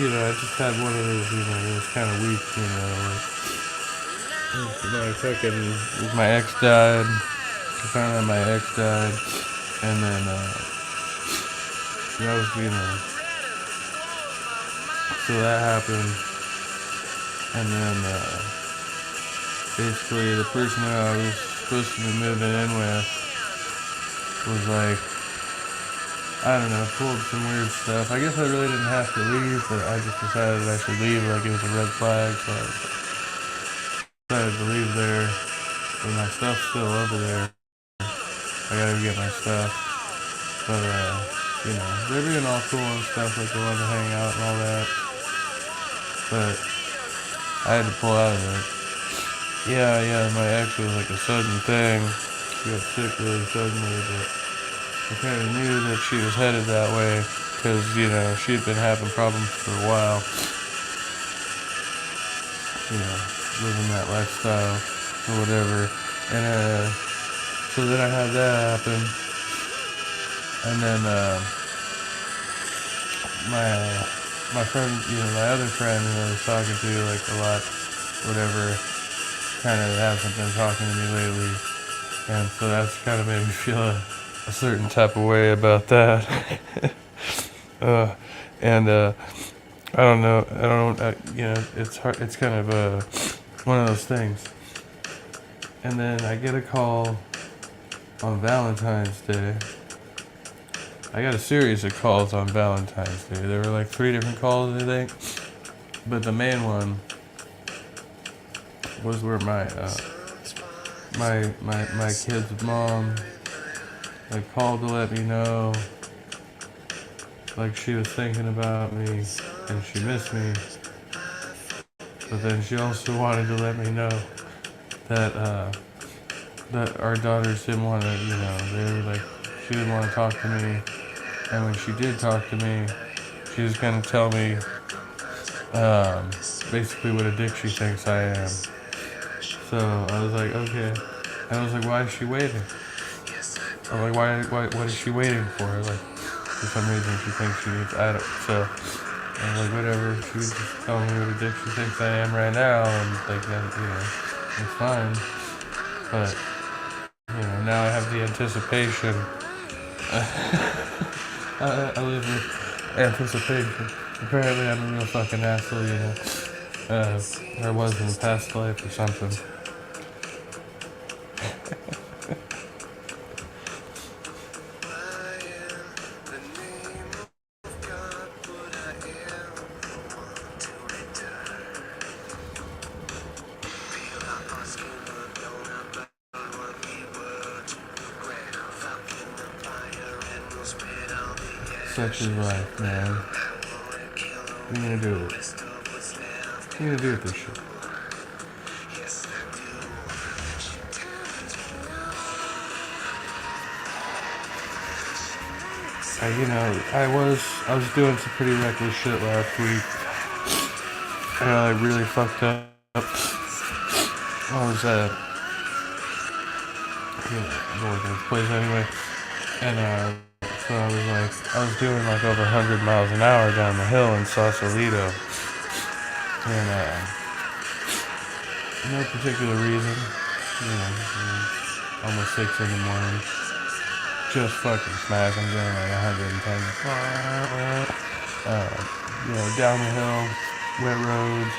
I just had one of those, it was kind of weak, my ex died. I found out my ex died, and then, that was, so that happened, and then, basically the person that I was supposed to be moving in with was like, I don't know, pulled some weird stuff. I guess I really didn't have to leave, but I just decided I should leave, like it was a red flag, so I decided to leave there, but my stuff's still over there. I gotta get my stuff, but they're being all cool and stuff, like they wanted to hang out and all that, but I had to pull out of it. Yeah, my ex was like a sudden thing. She got sick really suddenly, but I kind of knew that she was headed that way because, she had been having problems for a while. Living that lifestyle or whatever. And so then I had that happen. And then my friend, my other friend who I was talking to like a lot, whatever, kind of hasn't been talking to me lately, and so that's kind of made me feel a certain type of way about that. And I don't know, it's hard, it's kind of one of those things. And then I get a call on Valentine's Day. I got a series of calls on Valentine's Day. There were like 3 different calls, I think, but the main one was where my kid's mom like called to let me know like she was thinking about me and she missed me, but then she also wanted to let me know that that our daughters didn't want to, they were like, she didn't want to talk to me, and when she did talk to me, she was gonna tell me basically what a dick she thinks I am. So I was like, okay. And I was like, why is she waiting? I'm like, what is she waiting for? Like, for some reason she thinks she needs, I don't, so I was like, whatever, she was just telling me what a dick she thinks I am right now, and like, that, it's fine. But, now I have the anticipation. I live with anticipation. Apparently I'm a real fucking asshole, or was in a past life or something. Such is life, man. What are you gonna do with it? What are you gonna do with this shit? I was doing some pretty reckless shit last week. And I really fucked up. I was going to this place anyway. And so I was doing like over 100 miles an hour down the hill in Sausalito. And no particular reason. Almost 6 in the morning. Just fucking smash. I'm doing like 110. Down the hill, wet roads.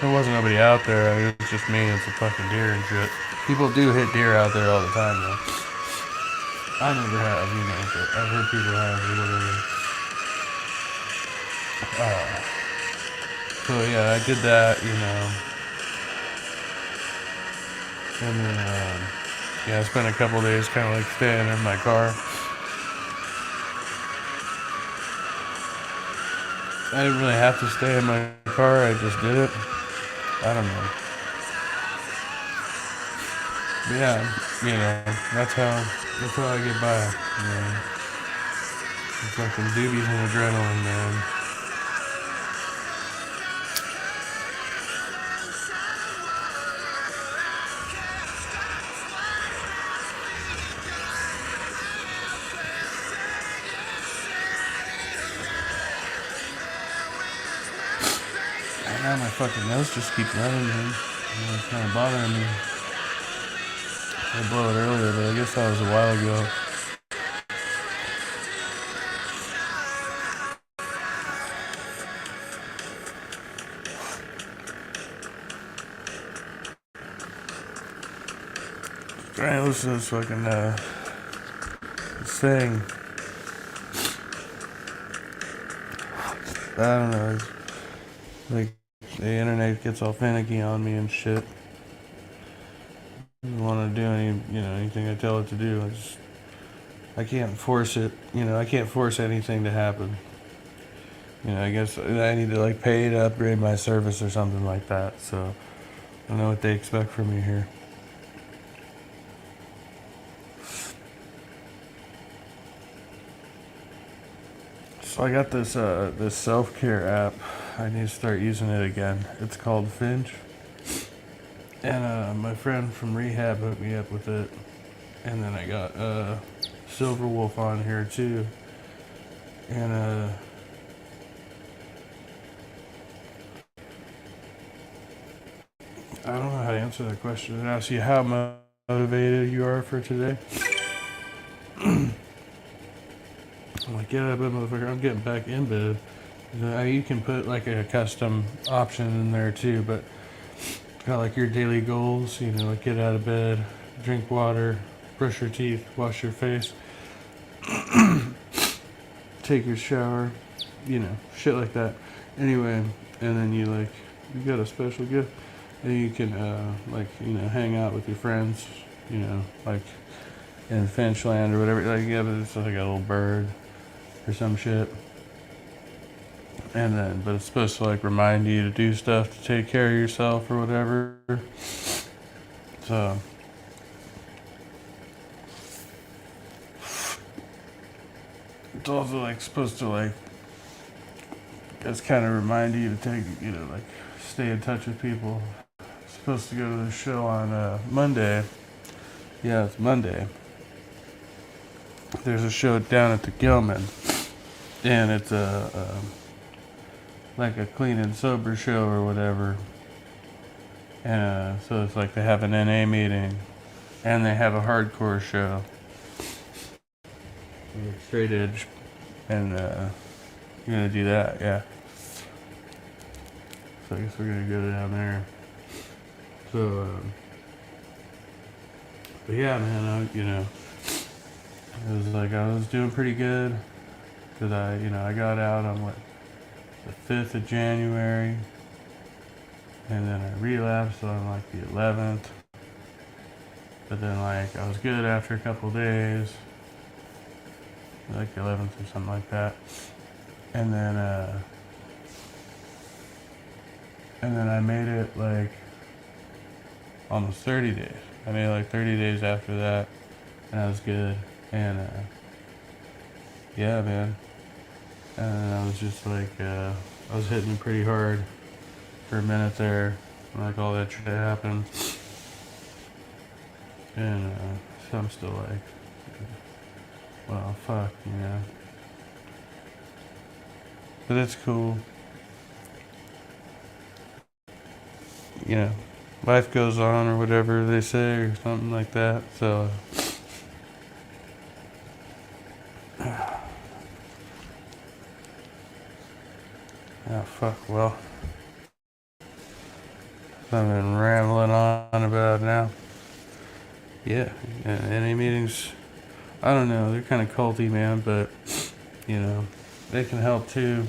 There wasn't nobody out there. It was just me and some fucking deer and shit. People do hit deer out there all the time, though. I never have, but I've heard people have or whatever. So yeah, I did that, and then I spent a couple days kind of like staying in my car. I didn't really have to stay in my car, I just did it. I don't know. But yeah, that's how I get by. Fucking doobies and adrenaline, man. Now my fucking nose just keeps running, man. It's kind of bothering me. I blew it earlier, but I guess that was a while ago. Trying to listen to this fucking this thing. I don't know. It's like the internet gets all finicky on me and shit. I don't want to do anything I tell it to do. I can't force it. I can't force anything to happen. I guess I need to like pay to upgrade my service or something like that. So I don't know what they expect from me here. So I got this this self-care app. I need to start using it again. It's called Finch. And my friend from rehab hooked me up with it. And then I got Silver Wolf on here too. And I don't know how to answer that question. It asks you how motivated you are for today. I'm like, get up, motherfucker. I'm getting back in bed. You can put like a custom option in there too, but got like your daily goals, like get out of bed, drink water, brush your teeth, wash your face, take your shower, shit like that. Anyway, and then you got a special gift, and you can hang out with your friends, like in Finchland or whatever. But it's like a little bird or some shit. But it's supposed to like remind you to do stuff to take care of yourself or whatever. So it's also like supposed to it's kind of remind you to take, stay in touch with people. I'm supposed to go to the show on Monday. Yeah, it's Monday. There's a show down at the Gilman, and it's like a clean and sober show or whatever. And so it's like they have an NA meeting, and they have a hardcore show, straight edge, and you're gonna do that, yeah. So I guess we're gonna go down there. So, but yeah, man, it was like I was doing pretty good, cause I got out on the 5th of January, and then I relapsed on like the 11th, but then I was good after a couple days, like the 11th or something like that, and then I made it like almost 30 days. I made it like 30 days after that, and I was good, and yeah, man. And I was just like, I was hitting it pretty hard for a minute there, like all that shit happened. And so I'm still like, well, fuck, But it's cool. Life goes on or whatever they say or something like that, so. Oh, fuck, well. I've been rambling on about now. Yeah, NA meetings, I don't know, they're kind of culty, man, but, they can help too.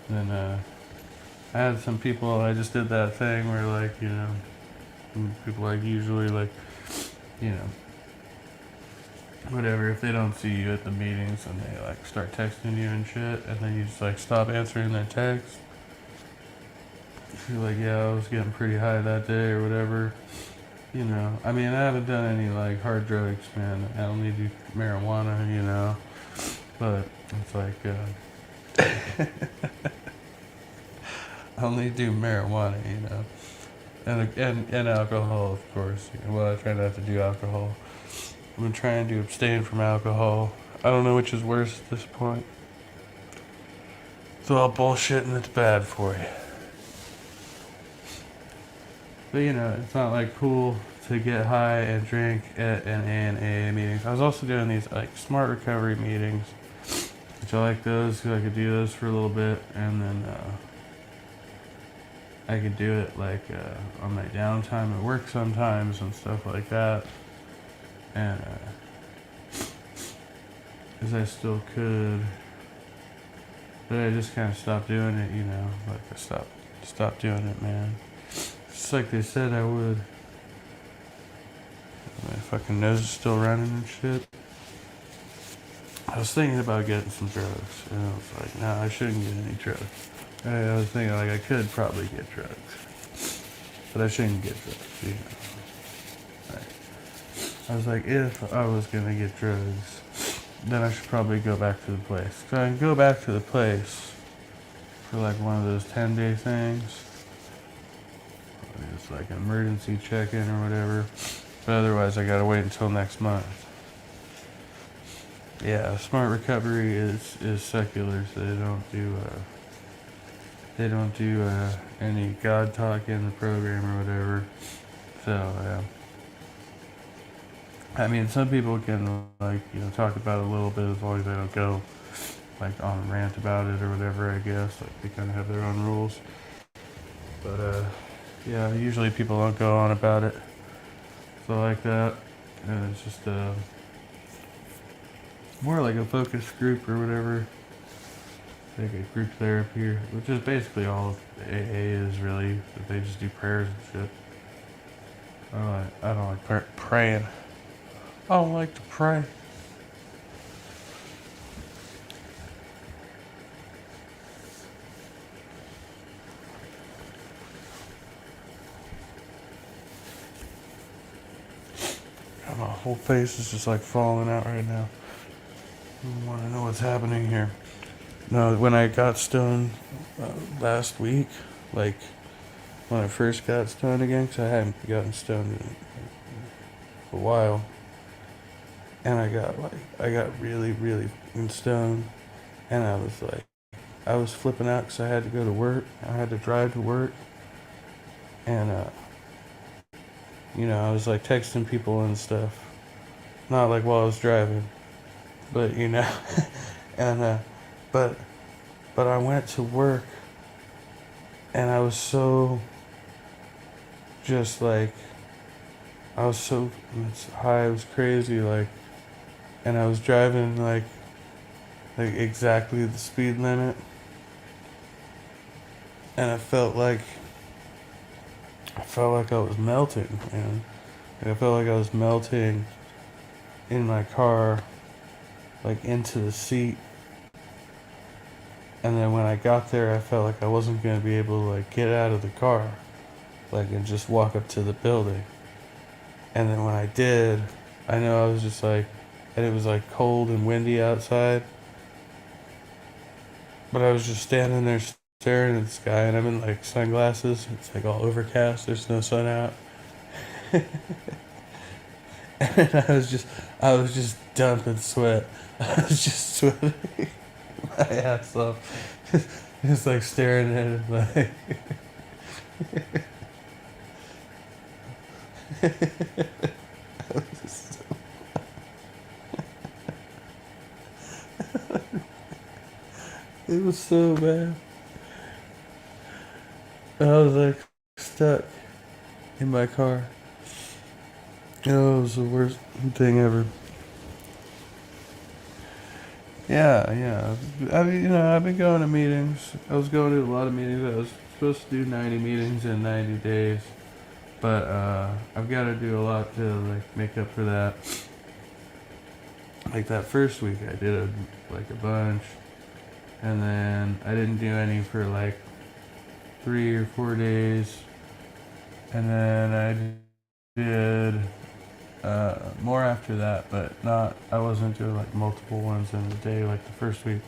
And, I had some people, I just did that thing where, people, usually, whatever, if they don't see you at the meetings and they start texting you and shit, and then you just stop answering their text. You're like, yeah, I was getting pretty high that day or whatever. I mean, I haven't done any hard drugs, man. I don't need to do marijuana, But it's like, I only do marijuana, you know, and alcohol, of course. Well, I try not to do alcohol. I've been trying to abstain from alcohol. I don't know which is worse at this point. It's all bullshit and it's bad for you. But you know, it's not like cool to get high and drink at an AA meetings. I was also doing these like smart recovery meetings, which I like those because I could do those for a little bit, and then I could do it like on my downtime at work sometimes and stuff like that. And because I still could, but I just kind of stopped doing it, you know. Like I stopped doing it, man. Just like they said I would. My fucking nose is still running and shit. I was thinking about getting some drugs, and I was like, no, I shouldn't get any drugs. I was thinking like I could probably get drugs, but I shouldn't get drugs, you know. Like, I was like, if I was gonna get drugs, then I should probably go back to the place. So I can go back to the place for like one of those 10-day things. It's like an emergency check-in or whatever. But otherwise I gotta wait until next month. Yeah, Smart Recovery is secular, so they don't do any God talk in the program or whatever. So yeah. I mean, some people can like, you know, talk about it a little bit as long as they don't go like on a rant about it or whatever, I guess. Like they kind of have their own rules. But yeah, usually people don't go on about it. So like that, and it's just more like a focus group or whatever. Like a group therapy, which is basically all of AA is really. That they just do prayers and shit. I don't like praying. I don't like to pray. My whole face is just like falling out right now. I want to know what's happening here. No, when I got stoned last week, like when I first got stoned again, because I hadn't gotten stoned in a while, and I got really, really stoned, and I was flipping out because I had to go to work. I had to drive to work, and you know, I was like texting people and stuff. Not like while I was driving, but you know, and but I went to work, and I was so just like, I was so high, it was crazy, like, and I was driving like exactly the speed limit, and I felt like I was melting, man. Like, I felt like I was melting in my car, like into the seat. And then when I got there, I felt like I wasn't gonna be able to like get out of the car, like, and just walk up to the building. And then when I did, I know I was just like, and it was like cold and windy outside, but I was just standing there staring at the sky, and I'm in like sunglasses. It's like all overcast. There's no sun out. And I was just dumping sweat. I was just sweating my ass off. Just like staring at it like it was so bad. I was like stuck in my car. Oh, it was the worst thing ever. Yeah. I mean, you know, I've been going to meetings. I was going to a lot of meetings. I was supposed to do 90 meetings in 90 days. But I've got to do a lot to like make up for that. Like that first week I did a bunch. And then I didn't do any for like 3 or 4 days. And then I did more after that, but not. I wasn't doing like multiple ones in a day like the first week.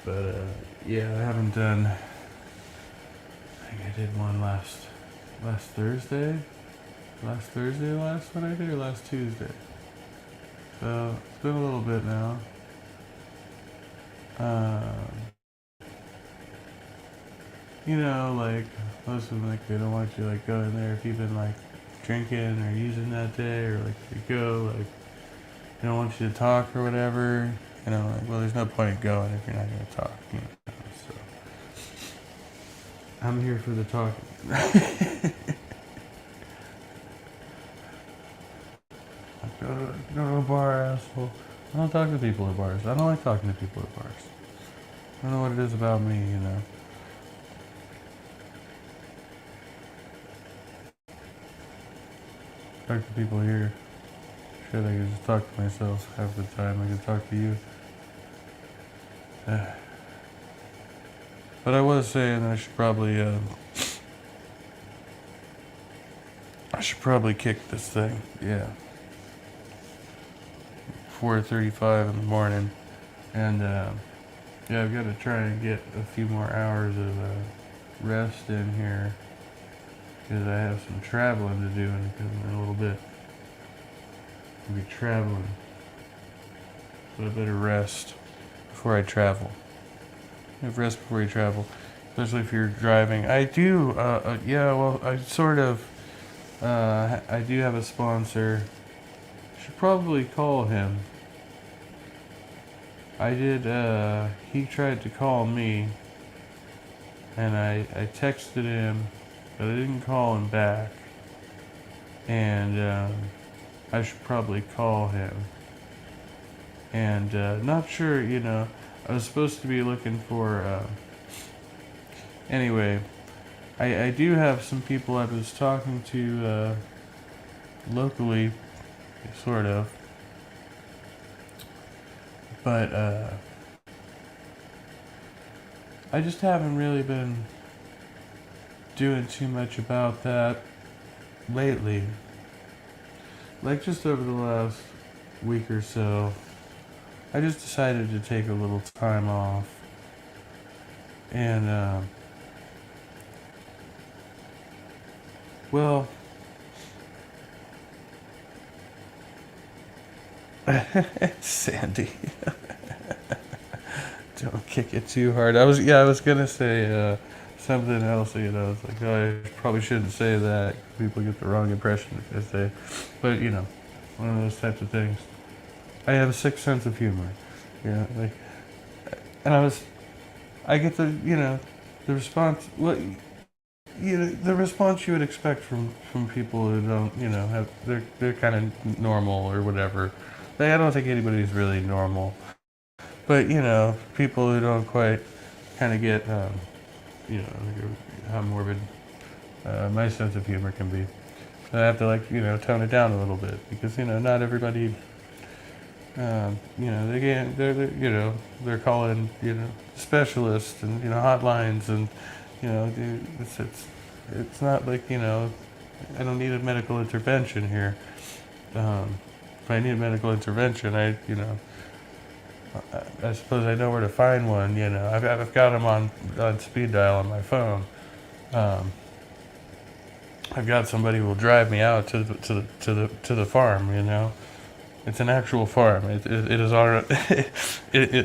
But yeah, I haven't done. I think I did one last Thursday. Last Thursday, last one I did, or last Tuesday. So it's been a little bit now. You know, like most of them, like they don't want you to like go in there if you've been like drinking or using that day, or like you go like they don't want you to talk or whatever. You know, like well, there's no point in going if you're not gonna talk. You know, so I'm here for the talking. Go to a bar, asshole. I don't talk to people at bars. I don't like talking to people at bars. I don't know what it is about me, you know. Talk to people here. Shit, I can just talk to myself half the time. I can talk to you. But I was saying I should probably kick this thing. Yeah. 4:35 in the morning, and yeah, I've got to try and get a few more hours of rest in here because I have some traveling to do in a little bit. I'll be traveling, so I better rest before I travel. You have rest before you travel, especially if you're driving. I do, yeah. Well, I sort of, I do have a sponsor. Should probably call him. I did, he tried to call me, and I texted him, but I didn't call him back, and I should probably call him, and not sure, you know, I was supposed to be looking for, anyway, I do have some people I was talking to locally, sort of, but I just haven't really been doing too much about that lately. Like just over the last week or so, I just decided to take a little time off, and well, Sandy, don't kick it too hard. I was gonna say something else, you know. It's like, oh, I probably shouldn't say that. People get the wrong impression if they say, but you know, one of those types of things. I have a sick sense of humor, you know, like, and I get the, you know, the response. What, you know, the response you would expect from people who don't, you know, have they're kind of normal or whatever. Like, I don't think anybody's really normal, but you know, people who don't quite kind of get, you know, how morbid my sense of humor can be. I have to, like, you know, tone it down a little bit because, you know, not everybody, you know, they're calling, you know, specialists and, you know, hotlines, and, you know, it's not like, you know, I don't need a medical intervention here. If I need a medical intervention, I suppose I know where to find one. You know, I've got them on speed dial on my phone. I've got somebody who will drive me out to the farm. You know, it's an actual farm. It is on.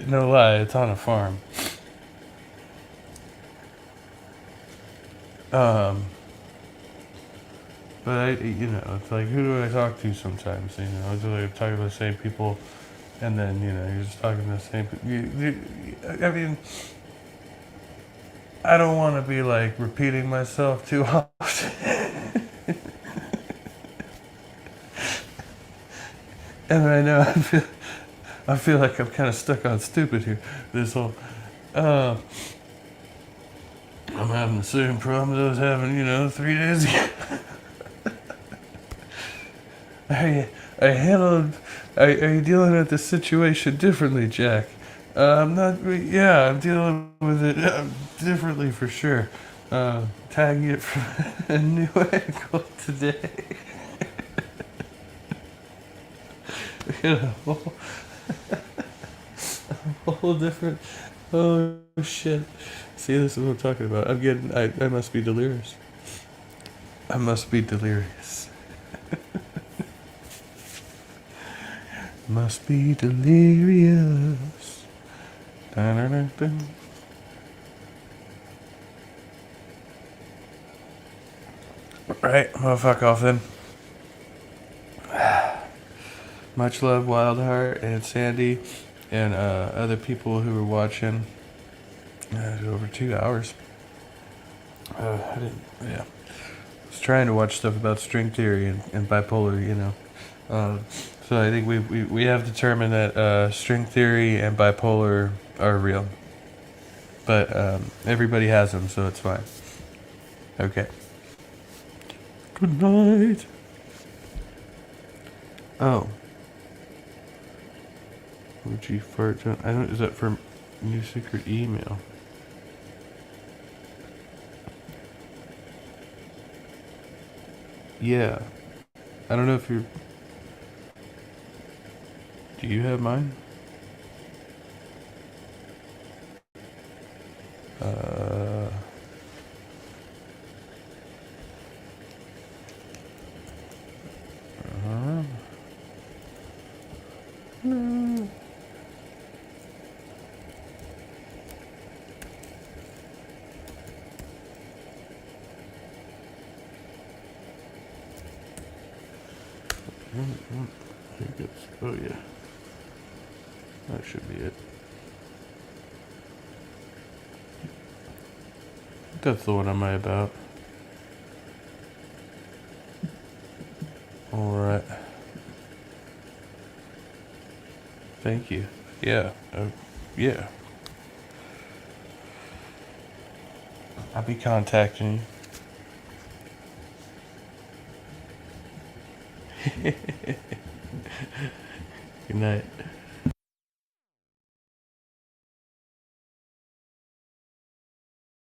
No lie, it's on a farm. But you know, it's like, who do I talk to sometimes? You know, it's like I'm talking to the same people, and then, you know, you're just talking to the same people. I mean, I don't want to be like repeating myself too often. And I know I feel like I'm kind of stuck on stupid here. This whole, I'm having the same problems I was having, you know, 3 days ago. Are you dealing with the situation differently, Jack? I'm not. Yeah, I'm dealing with it differently for sure. Tagging it from a new angle today. A whole different. Oh shit! See, this is what I'm talking about. I'm getting. I must be delirious. I must be delirious. Must be delirious. Dun-dun-dun-dun. Right, well, fuck off then. Much love, Wildheart and Sandy, and other people who were watching. Over 2 hours. I didn't. Yeah, I was trying to watch stuff about string theory and bipolar. You know, so I think we have determined that string theory and bipolar are real, but everybody has them, so it's fine. Okay. Good night. Oh. OG fart. I don't. Is that for new secret email? Yeah. I don't know if you're. Do you have mine? No. I think it's. Oh yeah. That should be it. That's the one I'm about. Alright. Thank you. Yeah. Yeah. I'll be contacting you. Good night.